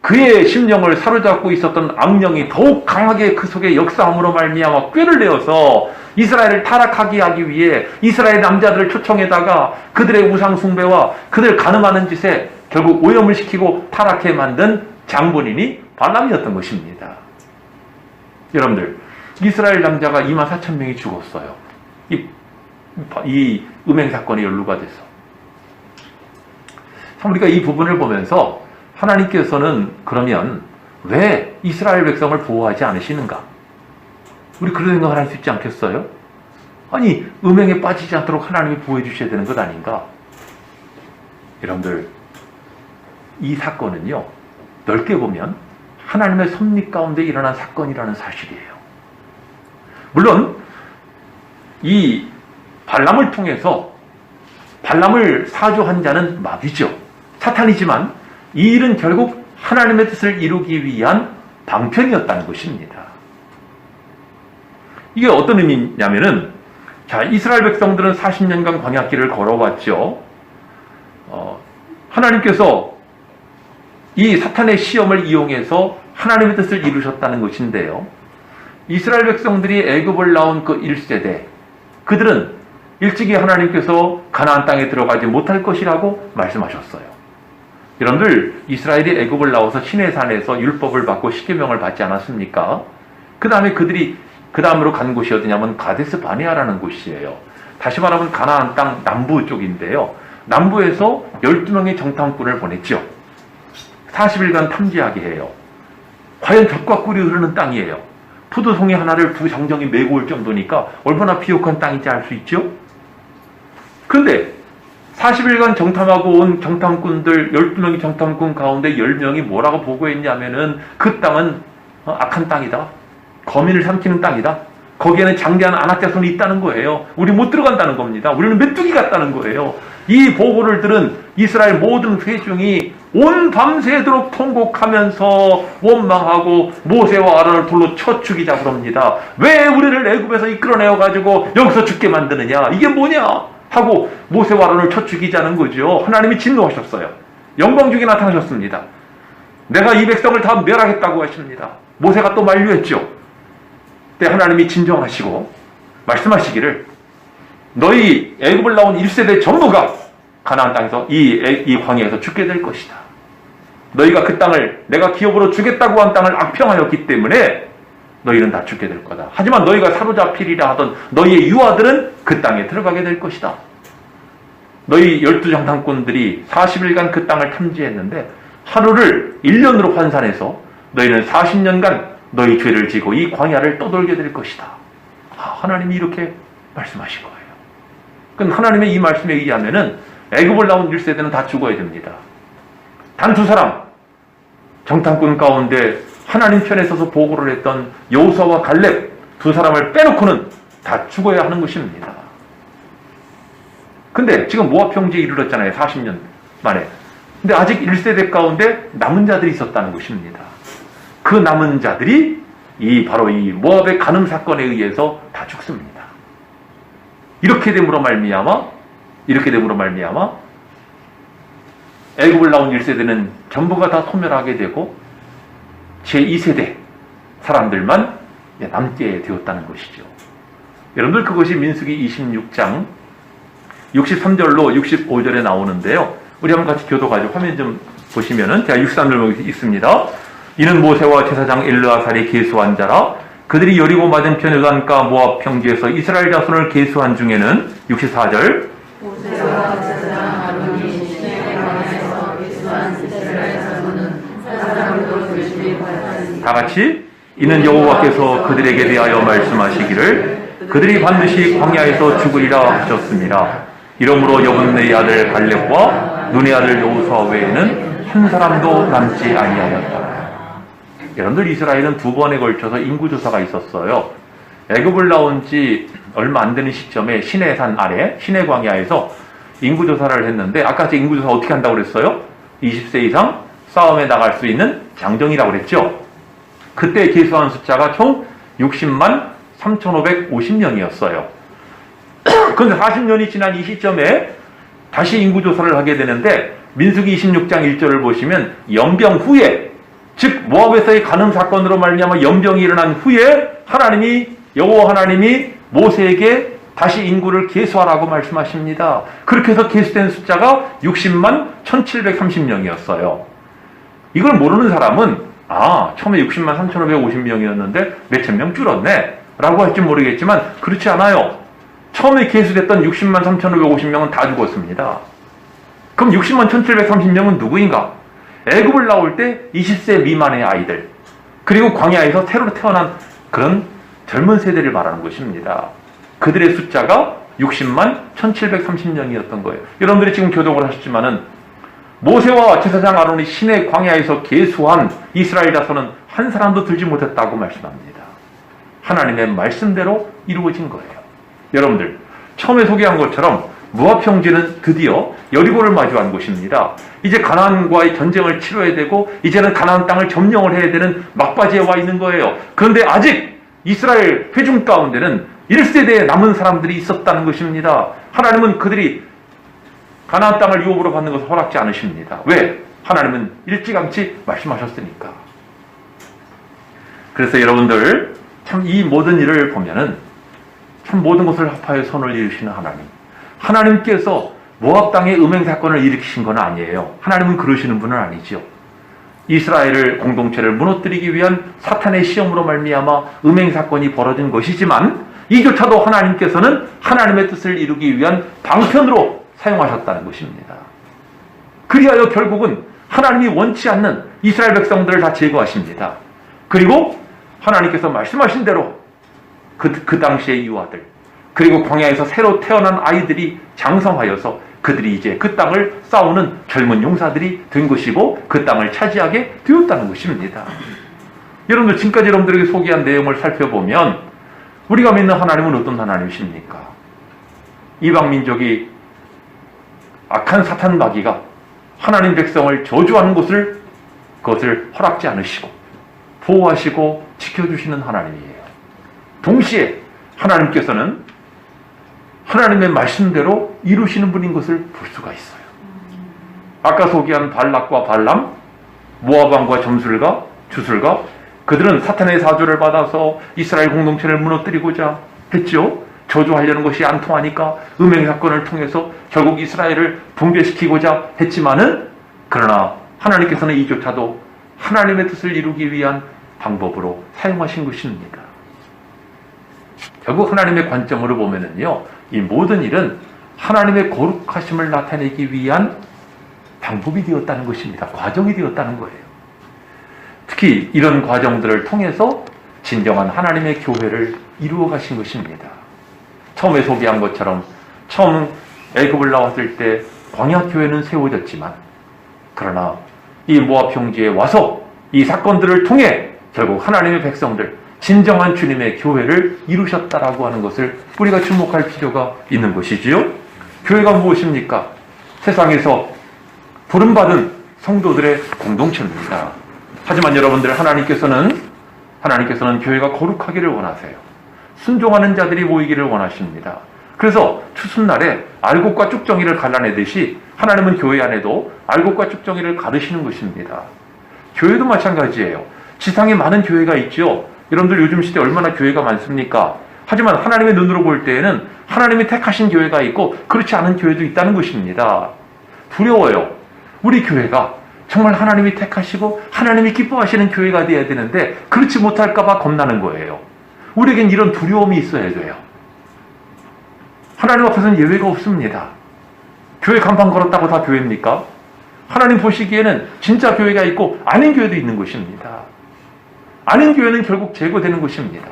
그의 심령을 사로잡고 있었던 악령이 더욱 강하게 그 속에 역사함으로 말미암아 꾀를 내어서 이스라엘을 타락하게 하기 위해 이스라엘 남자들을 초청해다가 그들의 우상 숭배와 그들 가늠하는 짓에 결국 오염을 시키고 타락해 만든 장본인이 발람이었던 것입니다. 여러분들, 이스라엘 남자가 24,000명이 죽었어요. 이 음행 사건이 연루가 돼서. 참 우리가 이 부분을 보면서 하나님께서는 그러면 왜 이스라엘 백성을 보호하지 않으시는가? 우리 그런 생각을 할 수 있지 않겠어요? 아니, 음행에 빠지지 않도록 하나님이 보호해 주셔야 되는 것 아닌가? 여러분들, 이 사건은요, 넓게 보면 하나님의 섭리 가운데 일어난 사건이라는 사실이에요. 물론 이 발람을 통해서 발람을 사주한 자는 마귀죠. 사탄이지만 이 일은 결국 하나님의 뜻을 이루기 위한 방편이었다는 것입니다. 이게 어떤 의미냐면은, 자, 이스라엘 백성들은 40년간 광야길을 걸어왔죠. 하나님께서 이 사탄의 시험을 이용해서 하나님의 뜻을 이루셨다는 것인데요. 이스라엘 백성들이 애굽을 나온 그 1세대, 그들은 일찍이 하나님께서 가나안 땅에 들어가지 못할 것이라고 말씀하셨어요. 여러분들, 이스라엘이 애굽을 나와서 시내산에서 율법을 받고 십계명을 받지 않았습니까? 그 다음에 그들이 그 다음으로 간 곳이 어디냐면 가데스 바네아라는 곳이에요. 다시 말하면 가나안 땅 남부 쪽인데요. 남부에서 12명의 정탐꾼을 보냈죠. 40일간 탐지하게 해요. 과연 젖과 꿀이 흐르는 땅이에요. 포도송이 하나를 두 장정이 메고 올 정도니까 얼마나 비옥한 땅인지 알 수 있죠? 그런데 40일간 정탐하고 온 정탐꾼들 12명의 정탐꾼 가운데 10명이 뭐라고 보고했냐면은 그 땅은 악한 땅이다. 거민을 삼키는 땅이다. 거기에는 장대한 안악자손이 있다는 거예요. 우리 못 들어간다는 겁니다. 우리는 메뚜기 같다는 거예요. 이 보고를 들은 이스라엘 모든 회중이 온 밤새도록 통곡하면서 원망하고 모세와 아론을 돌로 쳐 죽이자 그럽니다. 왜 우리를 애굽에서 이끌어내어가지고 여기서 죽게 만드느냐? 이게 뭐냐? 하고 모세와 아론을 쳐 죽이자는 거죠. 하나님이 진노하셨어요. 영광중에 나타나셨습니다. 내가 이 백성을 다 멸하겠다고 하십니다. 모세가 또 만류했죠. 그때 하나님이 진정하시고 말씀하시기를 너희 애굽을 나온 1세대 전부가 가나안 땅에서 이 광야에서 죽게 될 것이다. 너희가 그 땅을 내가 기업으로 주겠다고 한 땅을 악평하였기 때문에 너희는 다 죽게 될 거다. 하지만 너희가 사로잡히리라 하던 너희의 유아들은 그 땅에 들어가게 될 것이다. 너희 12정탐꾼들이 40일간 그 땅을 탐지했는데 하루를 1년으로 환산해서 너희는 40년간 너희 죄를 지고 이 광야를 떠돌게 될 것이다. 하나님이 이렇게 말씀하신 거예요. 그럼 하나님의 이 말씀에 의하면은 애굽을 나온 1세대는 다 죽어야 됩니다. 단 2사람 정탐꾼 가운데 하나님 편에 서서 보고를 했던 여호수아와 갈렙 2사람을 빼놓고는 다 죽어야 하는 것입니다. 근데 지금 모압 평지에 이르렀잖아요. 40년 만에. 근데 아직 1세대 가운데 남은 자들이 있었다는 것입니다. 그 남은 자들이 바로 이 모압의 간음 사건에 의해서 다 죽습니다. 이렇게 됨으로 말미암아 애굽을 나온 1세대는 전부가 다 소멸하게 되고 제2세대 사람들만 남게 되었다는 것이죠. 여러분들, 그것이 민수기 26장 63절로 65절에 나오는데요. 우리 한번 같이 교도가지고 화면 좀 보시면은, 제가 63절 있습니다. 이는 모세와 제사장 엘르아살이 계수한 자라. 그들이 여리고 맞은편 요단가 모압 평지에서 이스라엘 자손을 계수한 중에는 64절 모세와 제사장 아론이 시내 광야에서 계수한 이스라엘 자손은 사람으로 조심히 받았으니 다 같이, 이는 여호와께서 그들에게 대하여 말씀하시기를 그들이 반드시 광야에서 죽으리라 하셨습니다. 이러므로 여분네의 아들 갈렙과 눈의 아들 여호수아 외에는 한 사람도 남지 아니하였다. 여러분들, 이스라엘은 2번에 걸쳐서 인구조사가 있었어요. 애굽을 나온 지 얼마 안 되는 시점에 시내산 아래 시내 광야에서 인구조사를 했는데, 아까 제 인구조사 어떻게 한다고 그랬어요? 20세 이상 싸움에 나갈 수 있는 장정이라고 그랬죠. 그때 계수한 숫자가 총 60만 3,550명이었어요. 그런데 40년이 지난 이 시점에 다시 인구조사를 하게 되는데 민수기 26장 1절을 보시면 연병 후에, 즉 모압에서의 간음 사건으로 말미암아 연병이 일어난 후에 여호와 하나님이 모세에게 다시 인구를 계수하라고 말씀하십니다. 그렇게 해서 계수된 숫자가 60만 1730명이었어요. 이걸 모르는 사람은 처음에 60만 3,550명이었는데 몇천 명 줄었네 라고 할지 모르겠지만 그렇지 않아요. 처음에 계수됐던 60만 3,550명은 다 죽었습니다. 그럼 60만 1,730명은 누구인가? 애굽을 나올 때 20세 미만의 아이들, 그리고 광야에서 새로 태어난 그런 젊은 세대를 말하는 것입니다. 그들의 숫자가 60만 1,730명이었던 거예요. 여러분들이 지금 교독을 하셨지만은 모세와 제사장 아론이 시내 광야에서 계수한 이스라엘 자손은 한 사람도 들지 못했다고 말씀합니다. 하나님의 말씀대로 이루어진 거예요. 여러분들, 처음에 소개한 것처럼 모압 형제는 드디어 여리고를 마주한 곳입니다. 이제 가나안과의 전쟁을 치러야 되고 이제는 가나안 땅을 점령을 해야 되는 막바지에 와 있는 거예요. 그런데 아직 이스라엘 회중 가운데는 1세대에 남은 사람들이 있었다는 것입니다. 하나님은 그들이 가나안 땅을 유업으로 받는 것을 허락지 않으십니다. 왜? 하나님은 일찌감치 말씀하셨으니까. 그래서 여러분들, 참 이 모든 일을 보면은 참 모든 것을 합하여 선을 이루시는 하나님께서 모압 땅의 음행 사건을 일으키신 건 아니에요. 하나님은 그러시는 분은 아니죠. 이스라엘을 공동체를 무너뜨리기 위한 사탄의 시험으로 말미암아 음행 사건이 벌어진 것이지만 이조차도 하나님께서는 하나님의 뜻을 이루기 위한 방편으로 사용하셨다는 것입니다. 그리하여 결국은 하나님이 원치 않는 이스라엘 백성들을 다 제거하십니다. 그리고 하나님께서 말씀하신 대로 그 당시의 유아들, 그리고 광야에서 새로 태어난 아이들이 장성하여서 그들이 이제 그 땅을 싸우는 젊은 용사들이 된 것이고 그 땅을 차지하게 되었다는 것입니다. 여러분들, 지금까지 여러분들에게 소개한 내용을 살펴보면 우리가 믿는 하나님은 어떤 하나님이십니까? 이방 민족이 악한 사탄 마귀가 하나님 백성을 저주하는 그것을 허락지 않으시고 보호하시고 지켜주시는 하나님이에요. 동시에 하나님께서는 하나님의 말씀대로 이루시는 분인 것을 볼 수가 있어요. 아까 소개한 발락과 발람, 모압 왕과 점술가, 주술가, 그들은 사탄의 사조를 받아서 이스라엘 공동체를 무너뜨리고자 했죠. 저주하려는 것이 안 통하니까 음행 사건을 통해서 결국 이스라엘을 붕괴시키고자 했지만은, 그러나 하나님께서는 이조차도 하나님의 뜻을 이루기 위한 방법으로 사용하신 것입니다. 결국 하나님의 관점으로 보면은요, 이 모든 일은 하나님의 거룩하심을 나타내기 위한 방법이 되었다는 것입니다. 과정이 되었다는 거예요. 특히 이런 과정들을 통해서 진정한 하나님의 교회를 이루어 가신 것입니다. 처음에 소개한 것처럼 처음 애굽을 나왔을 때 광야 교회는 세워졌지만, 그러나 이 모압 형제에 와서 이 사건들을 통해 결국 하나님의 백성들, 진정한 주님의 교회를 이루셨다라고 하는 것을 우리가 주목할 필요가 있는 것이지요. 교회가 무엇입니까? 세상에서 부름받은 성도들의 공동체입니다. 하지만 여러분들, 하나님께서는 교회가 거룩하기를 원하세요. 순종하는 자들이 모이기를 원하십니다. 그래서 추수날에 알곡과 쭉정이를 갈라내듯이 하나님은 교회 안에도 알곡과 쭉정이를 가르시는 것입니다. 교회도 마찬가지예요. 지상에 많은 교회가 있죠. 여러분들, 요즘 시대에 얼마나 교회가 많습니까? 하지만 하나님의 눈으로 볼 때에는 하나님이 택하신 교회가 있고 그렇지 않은 교회도 있다는 것입니다. 두려워요. 우리 교회가 정말 하나님이 택하시고 하나님이 기뻐하시는 교회가 되어야 되는데 그렇지 못할까 봐 겁나는 거예요. 우리에겐 이런 두려움이 있어야 돼요. 하나님 앞에서는 예외가 없습니다. 교회 간판 걸었다고 다 교회입니까? 하나님 보시기에는 진짜 교회가 있고 아닌 교회도 있는 것입니다. 아닌 교회는 결국 제거되는 것입니다.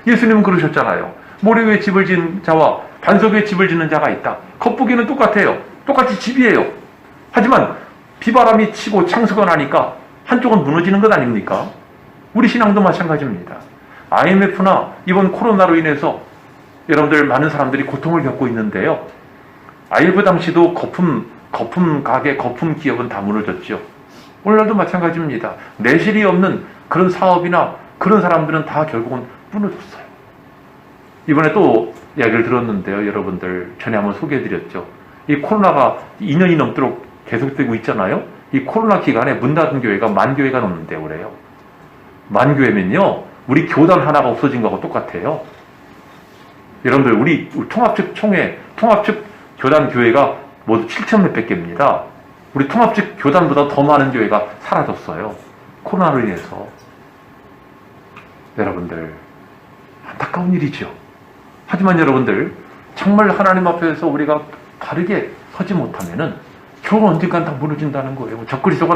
예수님은 그러셨잖아요. 모래 위에 집을 지은 자와 반석 위에 집을 짓는 자가 있다. 겉보기는 똑같아요. 똑같이 집이에요. 하지만 비바람이 치고 창수가 나니까 한쪽은 무너지는 것 아닙니까? 우리 신앙도 마찬가지입니다. IMF나 이번 코로나로 인해서 여러분들, 많은 사람들이 고통을 겪고 있는데요. IMF 당시도 거품 가게, 거품 기업은 다 무너졌죠. 오늘날도 마찬가지입니다. 내실이 없는 그런 사업이나 그런 사람들은 다 결국은 무너졌어요. 이번에 또 이야기를 들었는데요. 여러분들 전에 한번 소개해드렸죠. 이 코로나가 2년이 넘도록 계속되고 있잖아요. 이 코로나 기간에 문 닫은 교회가 10,000교회가 넘는데 그래요. 10,000교회면요. 우리 교단 하나가 없어진 거하고 똑같아요. 여러분들 우리 통합측 총회, 통합측 교단 교회가 모두 7,000몇백 개입니다. 우리 통합측 교단보다 더 많은 교회가 사라졌어요. 코로나로 인해서. 여러분들 안타까운 일이죠. 하지만 여러분들 정말 하나님 앞에서 우리가 바르게 서지 못하면은 결국 언젠간 다 무너진다는 거예요. 적그리스도가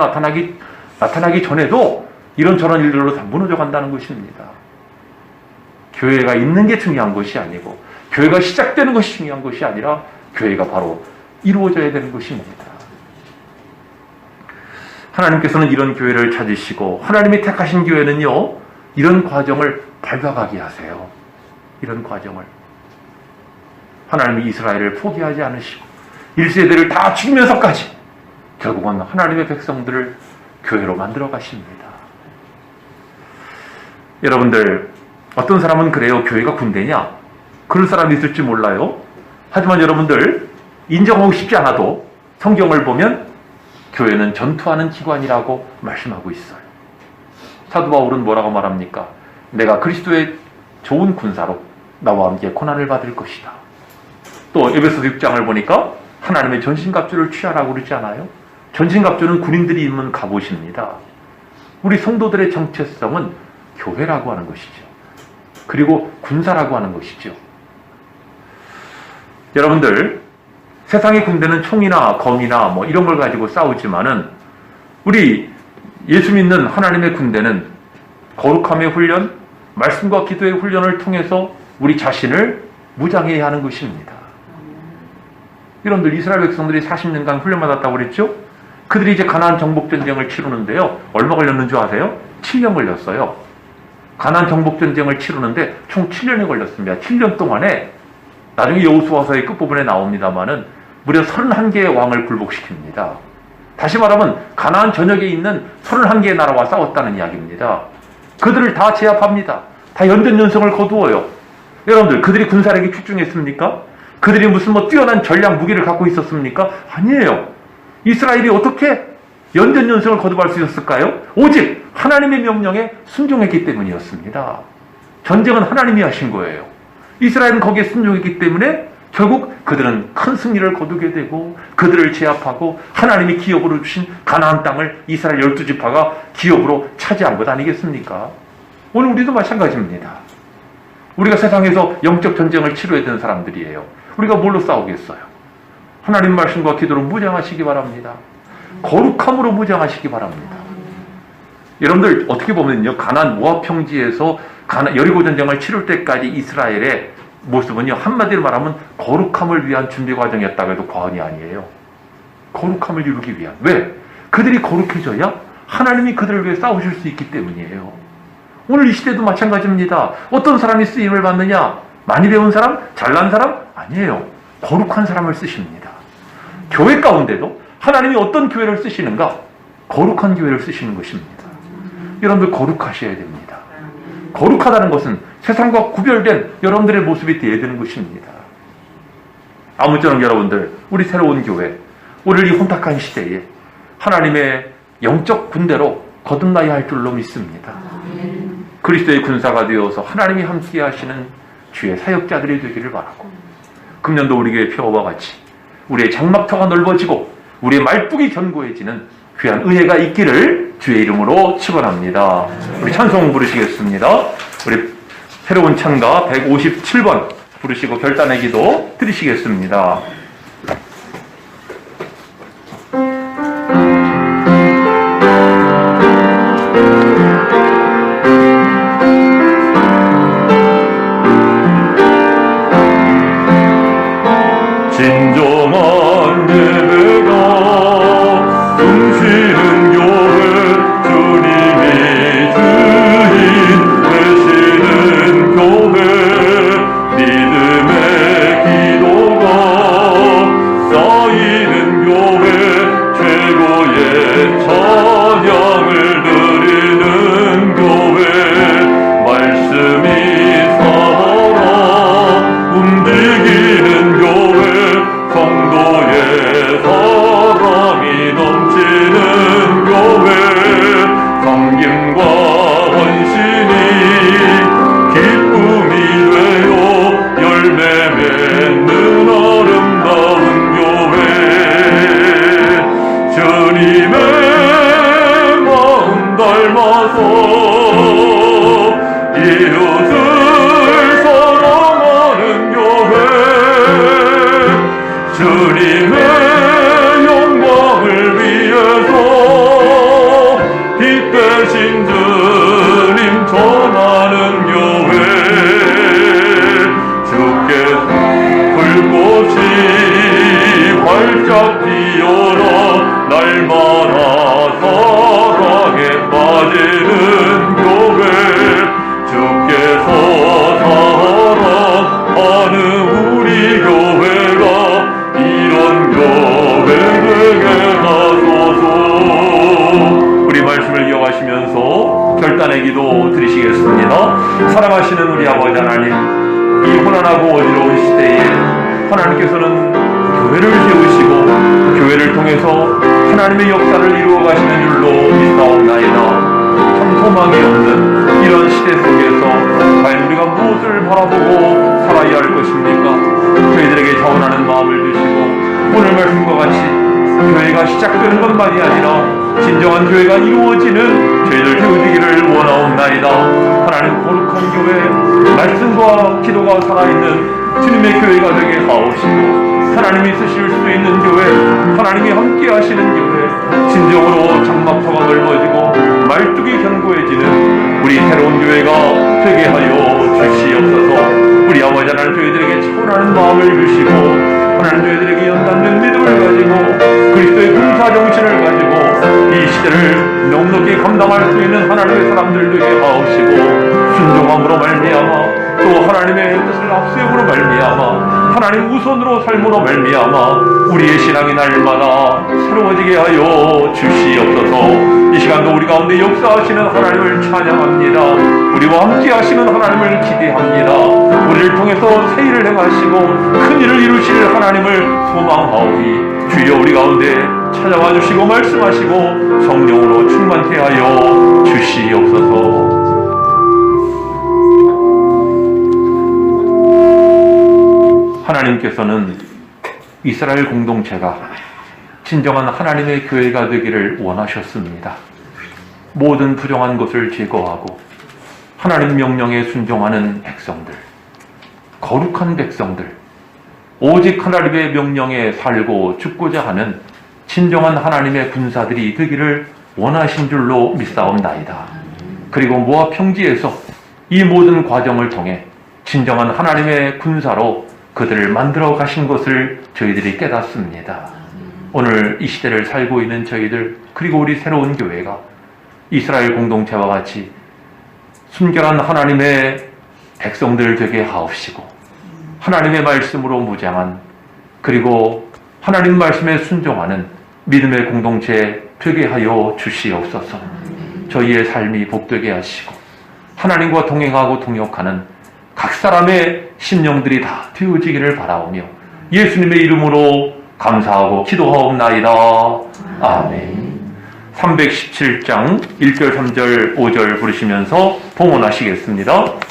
나타나기 전에도 이런저런 일들로 다 무너져 간다는 것입니다. 교회가 있는 게 중요한 것이 아니고 교회가 시작되는 것이 중요한 것이 아니라 교회가 바로 이루어져야 되는 것입니다. 하나님께서는 이런 교회를 찾으시고 하나님이 택하신 교회는요, 이런 과정을 밟아가게 하세요. 이런 과정을. 하나님이 이스라엘을 포기하지 않으시고 1세대를 다 죽이면서까지 결국은 하나님의 백성들을 교회로 만들어 가십니다. 여러분들 어떤 사람은 그래요. 교회가 군대냐? 그럴 사람이 있을지 몰라요. 하지만 여러분들 인정하고 싶지 않아도 성경을 보면 교회는 전투하는 기관이라고 말씀하고 있어요. 사도 바울은 뭐라고 말합니까? 내가 그리스도의 좋은 군사로 나와 함께 고난을 받을 것이다. 또 에베소서 6장을 보니까 하나님의 전신갑주를 취하라고 그러지 않아요? 전신갑주는 군인들이 입는 갑옷입니다. 우리 성도들의 정체성은 교회라고 하는 것이죠. 그리고 군사라고 하는 것이죠. 여러분들 세상의 군대는 총이나 검이나 뭐 이런 걸 가지고 싸우지만은 우리 예수 믿는 하나님의 군대는 거룩함의 훈련, 말씀과 기도의 훈련을 통해서 우리 자신을 무장해야 하는 것입니다. 여러분들 이스라엘 백성들이 40년간 훈련받았다고 그랬죠? 그들이 이제 가나안 정복 전쟁을 치르는데요. 얼마 걸렸는 줄 아세요? 7년 걸렸어요. 가나안 정복 전쟁을 치르는데 총 7년이 걸렸습니다. 7년 동안에 나중에 여호수아서의 끝부분에 나옵니다만은 무려 31개의 왕을 굴복시킵니다. 다시 말하면 가나안 전역에 있는 31개의 나라와 싸웠다는 이야기입니다. 그들을 다 제압합니다. 다 연전연승을 거두어요. 여러분들 그들이 군사력이 출중했습니까? 그들이 무슨 뛰어난 전략 무기를 갖고 있었습니까? 아니에요. 이스라엘이 어떻게 연전연승을 거듭할 수 있었을까요? 오직 하나님의 명령에 순종했기 때문이었습니다. 전쟁은 하나님이 하신 거예요. 이스라엘은 거기에 순종했기 때문에 결국 그들은 큰 승리를 거두게 되고 그들을 제압하고 하나님이 기업으로 주신 가나안 땅을 이스라엘 12지파가 기업으로 차지한 것 아니겠습니까? 오늘 우리도 마찬가지입니다. 우리가 세상에서 영적 전쟁을 치러야 되는 사람들이에요. 우리가 뭘로 싸우겠어요? 하나님 말씀과 기도로 무장하시기 바랍니다. 거룩함으로 무장하시기 바랍니다. 여러분들 어떻게 보면요, 가나안 모압 평지에서 여리고 전쟁을 치를 때까지 이스라엘의 모습은요, 한마디로 말하면 거룩함을 위한 준비 과정이었다고 해도 과언이 아니에요. 거룩함을 이루기 위한. 왜? 그들이 거룩해져야 하나님이 그들을 위해 싸우실 수 있기 때문이에요. 오늘 이 시대도 마찬가지입니다. 어떤 사람이 쓰임을 받느냐? 많이 배운 사람? 잘난 사람? 아니에요. 거룩한 사람을 쓰십니다. 교회 가운데도 하나님이 어떤 교회를 쓰시는가? 거룩한 교회를 쓰시는 것입니다. 여러분들 거룩하셔야 됩니다. 거룩하다는 것은 세상과 구별된 여러분들의 모습이 되어야 되는 것입니다. 아무쪼록 여러분들, 우리 새로운 교회, 오늘 이 혼탁한 시대에 하나님의 영적 군대로 거듭나야 할 줄로 믿습니다. 그리스도의 군사가 되어서 하나님이 함께 하시는 주의 사역자들이 되기를 바라고, 금년도 우리 교회 표어와 같이 우리의 장막터가 넓어지고 우리의 말뚝이 견고해지는 귀한 은혜가 있기를 주의 이름으로 축원합니다. 우리 찬송 부르시겠습니다. 우리 새로운 찬가 157번 부르시고 결단의 기도 드리시겠습니다. 진정한 예배가 숨쉬는 교회, 주님이 주인 되시는 교회, 믿음의 기도가 이웃을 사랑하는 교회 주님의 영광을 위해서 빛 대신 주님 전하는 교회 주께서 불꽃이 활짝 피어라 날마다 사랑에 빠지는 교회 주께서 사랑하는 우리 교회가 이런 교회 되게 하소서. 우리 말씀을 이어가시면서 결단의 기도 드리시겠습니다. 사랑하시는 우리 아버지 하나님, 이 고난하고 어지러운 시대에 하나님께서는 교회를 세우시고 교회를 통해서 하나님의 역사를 이루어 가시는 줄로 믿사옵나이다. 참 소망이 없는 이런 시대 속에서 과연 우리가 무엇을 바라보고 살아야 할 것입니까? 저희들에게 자원하는 마음을 주시고 오늘 말씀과 같이 교회가 시작되는 것만이 아니라 진정한 교회가 이루어지는 저희들 되어지기를 원하옵나이다. 하나님 거룩한 교회, 말씀과 기도가 살아있는 주님의 교회가 되게 하옵시고 하나님이 쓰실 수 있는 교회, 하나님이 함께 하시는 교회, 진정으로 장막터가 넓어지고 말뚝이 견고해지는 우리 새로운 교회가 되게 하여 주시옵소서. 우리 아버지 하나님 저희들에게 차원하는 마음을 주시고 하나님 저희들에게 연단된 믿음을 가지고 그리스도의 군사 정신을 가지고 이 시대를 넉넉히 감당할 수 있는 하나님의 사람들 되게 하옵시고 순종함으로 말미암아 또 하나님의 뜻을 앞세움으로 말미암아 하나님 우선으로 삶으로 말미암아 우리의 신앙이 날마다 새로워지게 하여 주시옵소서. 이 시간도 우리 가운데 역사하시는 하나님을 찬양합니다. 우리와 함께 하시는 하나님을 기대합니다. 우리를 통해서 새 일을 행하시고 큰 일을 이루실 하나님을 소망하오니 주여 우리 가운데 찾아와 주시고 말씀하시고 성령으로 충만케 하여 주시옵소서. 하나님께서는 이스라엘 공동체가 진정한 하나님의 교회가 되기를 원하셨습니다. 모든 부정한 것을 제거하고 하나님 명령에 순종하는 백성들, 거룩한 백성들, 오직 하나님의 명령에 살고 죽고자 하는 진정한 하나님의 군사들이 되기를 원하신 줄로 믿사옵나이다. 그리고 모압 평지에서 이 모든 과정을 통해 진정한 하나님의 군사로 그들을 만들어 가신 것을 저희들이 깨닫습니다. 오늘 이 시대를 살고 있는 저희들 그리고 우리 새로운 교회가 이스라엘 공동체와 같이 순결한 하나님의 백성들 되게 하옵시고 하나님의 말씀으로 무장한 그리고 하나님 말씀에 순종하는 믿음의 공동체 되게 하여 주시옵소서. 저희의 삶이 복되게 하시고 하나님과 동행하고 동역하는 각 사람의 심령들이 다 되어지기를 바라오며 예수님의 이름으로 감사하고 기도하옵나이다. 아멘. 317장 1절 3절 5절 부르시면서 봉헌하시겠습니다.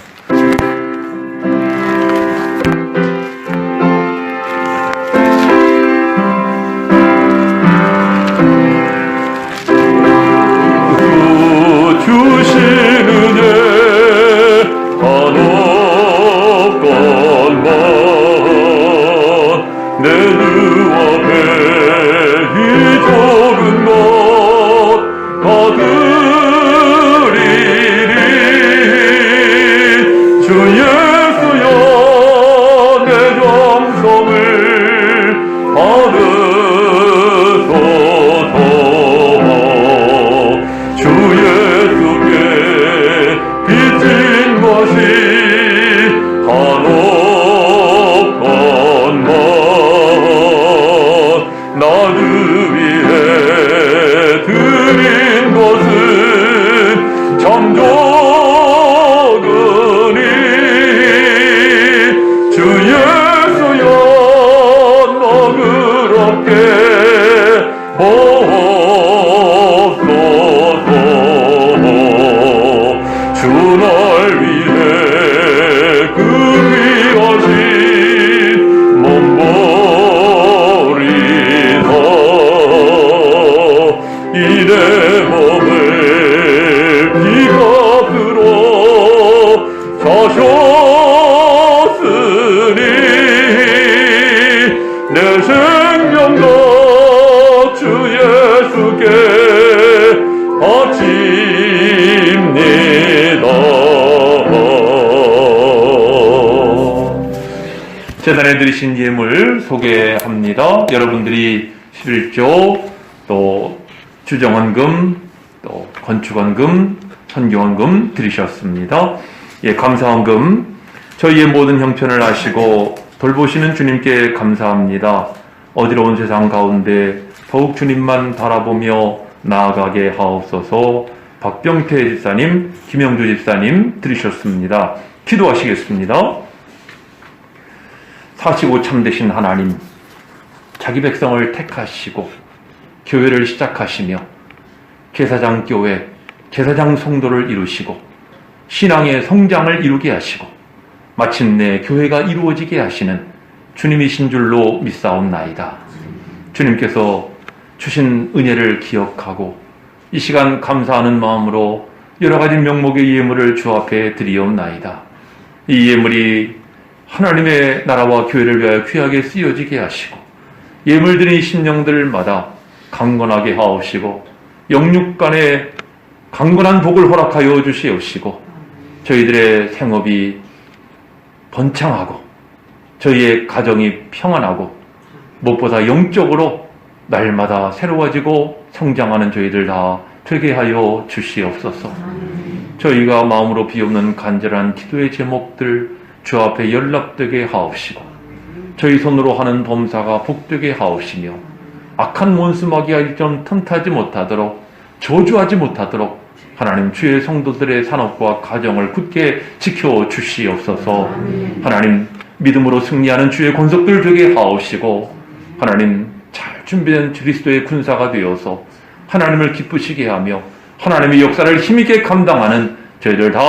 이내 몸을 예배단에 드리신 예물 소개합니다. 여러분들이 11조, 또 주정헌금, 또 건축헌금, 선교헌금 드리셨습니다. 예, 감사헌금, 저희의 모든 형편을 아시고 돌보시는 주님께 감사합니다. 어지러운 세상 가운데 더욱 주님만 바라보며 나아가게 하옵소서. 박병태 집사님, 김영주 집사님 들으셨습니다. 기도하시겠습니다. 사시고 참되신 하나님, 자기 백성을 택하시고 교회를 시작하시며 제사장 교회, 제사장 성도를 이루시고 신앙의 성장을 이루게 하시고 마침내 교회가 이루어지게 하시는 주님이신 줄로 믿사옵나이다. 주님께서 주신 은혜를 기억하고 이 시간 감사하는 마음으로 여러 가지 명목의 예물을 주 앞에 드리옵나이다. 이 예물이 하나님의 나라와 교회를 위하여 귀하게 쓰여지게 하시고 예물 드린 심령들마다 강건하게 하옵시고 영육간에 강건한 복을 허락하여 주시옵시고 저희들의 생업이 번창하고 저희의 가정이 평안하고 무엇보다 영적으로 날마다 새로워지고 성장하는 저희들 다 되게 하여 주시옵소서. 저희가 마음으로 비옵는 간절한 기도의 제목들 주 앞에 연락되게 하옵시고 저희 손으로 하는 범사가 복되게 하옵시며 악한 원수마귀가 일점 틈타지 못하도록 저주하지 못하도록 하나님 주의 성도들의 산업과 가정을 굳게 지켜 주시옵소서. 하나님 믿음으로 승리하는 주의 권속들 되게 하옵시고 하나님 잘 준비된 그리스도의 군사가 되어서 하나님을 기쁘시게 하며 하나님의 역사를 힘있게 감당하는 저희들 다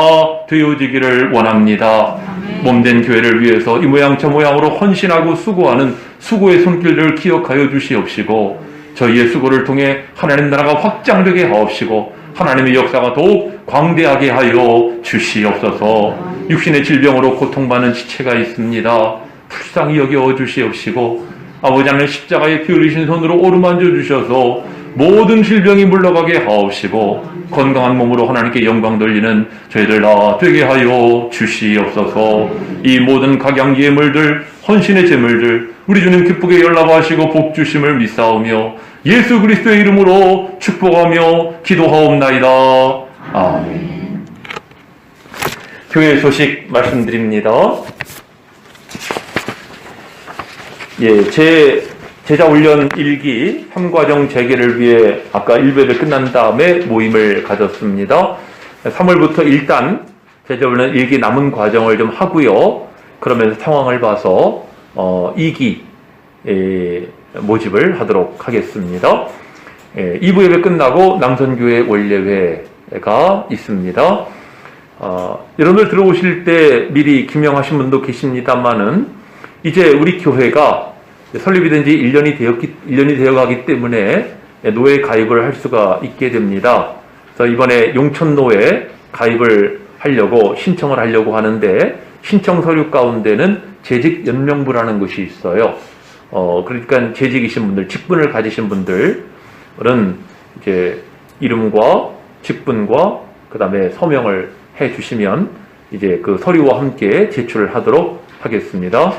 되어지기를 원합니다. 몸된 교회를 위해서 이 모양 저 모양으로 헌신하고 수고하는 수고의 손길들을 기억하여 주시옵시고 저희의 수고를 통해 하나님 나라가 확장되게 하옵시고 하나님의 역사가 더욱 광대하게 하여 주시옵소서. 육신의 질병으로 고통받는 지체가 있습니다. 불쌍히 여겨 주시옵시고 아버지 하나님 십자가에 피 흘리신 손으로 오르만져 주셔서 모든 질병이 물러가게 하옵시고 건강한 몸으로 하나님께 영광 돌리는 저희들 다 되게 하여 주시옵소서. 이 모든 각양 예물들 헌신의 제물들 우리 주님 기쁘게 연락하시고 복 주심을 믿사오며 예수 그리스도의 이름으로 축복하며 기도하옵나이다. 아멘. 교회 소식 말씀드립니다. 예, 제 제자훈련 1기 3과정 재개를 위해 아까 1배를 끝난 다음에 모임을 가졌습니다. 3월부터 일단 제자훈련 1기 남은 과정을 좀 하고요. 그러면서 상황을 봐서 2기 모집을 하도록 하겠습니다. 2부 예배 끝나고 남선교회 원례회가 있습니다. 여러분들 들어오실 때 미리 기명하신 분도 계십니다만은 이제 우리 교회가 설립이 된 지 1년이 되어가기 때문에 노예 가입을 할 수가 있게 됩니다. 그래서 이번에 용천노예 가입을 하려고 신청을 하려고 하는데 신청 서류 가운데는 재직연명부라는 것이 있어요. 그러니까 재직이신 분들, 직분을 가지신 분들은 이제 이름과 직분과 그 다음에 서명을 해 주시면 이제 그 서류와 함께 제출을 하도록 하겠습니다.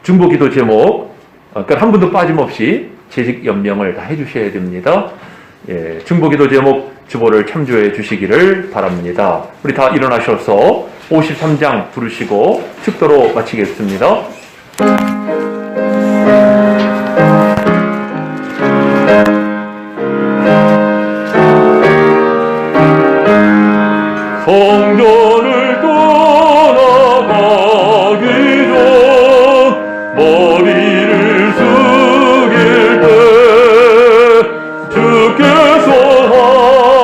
중보기도 제목, 그러니까 한 분도 빠짐없이 재직 연명을 다 해주셔야 됩니다. 예, 중보기도 제목 주보를 참조해 주시기를 바랍니다. 우리 다 일어나셔서 53장 부르시고 축도로 마치겠습니다. 성전을 떠나가기 전 머리를 숙일 때 주께서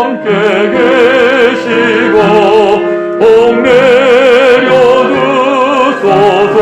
함께 계시고 복 내려 주소서.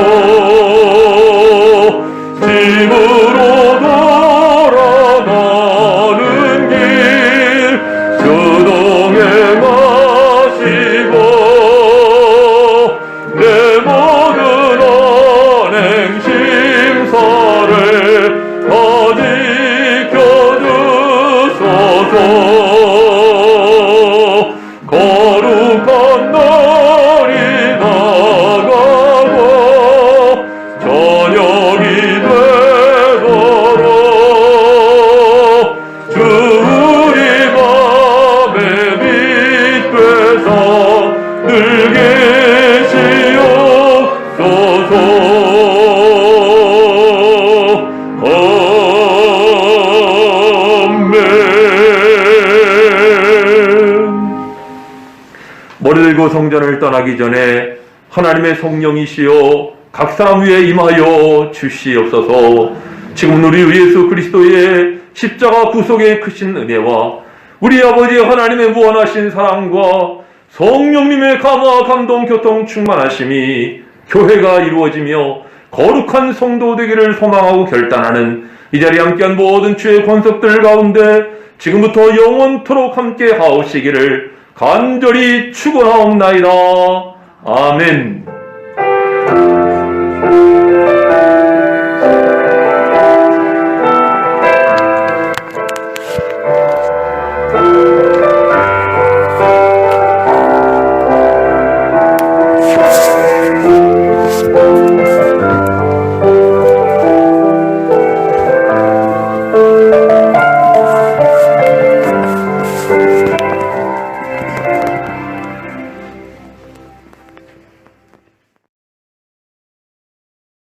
오늘고 성전을 떠나기 전에 하나님의 성령이시여 각 사람 위에 임하여 주시옵소서. 지금 우리 예수 그리스도의 십자가 구속의 크신 은혜와 우리 아버지 하나님의 무한하신 사랑과 성령님의 감화 감동 교통 충만하심이 교회가 이루어지며 거룩한 성도 되기를 소망하고 결단하는 이 자리에 함께한 모든 주의 권속들 가운데 지금부터 영원토록 함께 하옵시기를 간절히 축원하옵나이다. 아멘.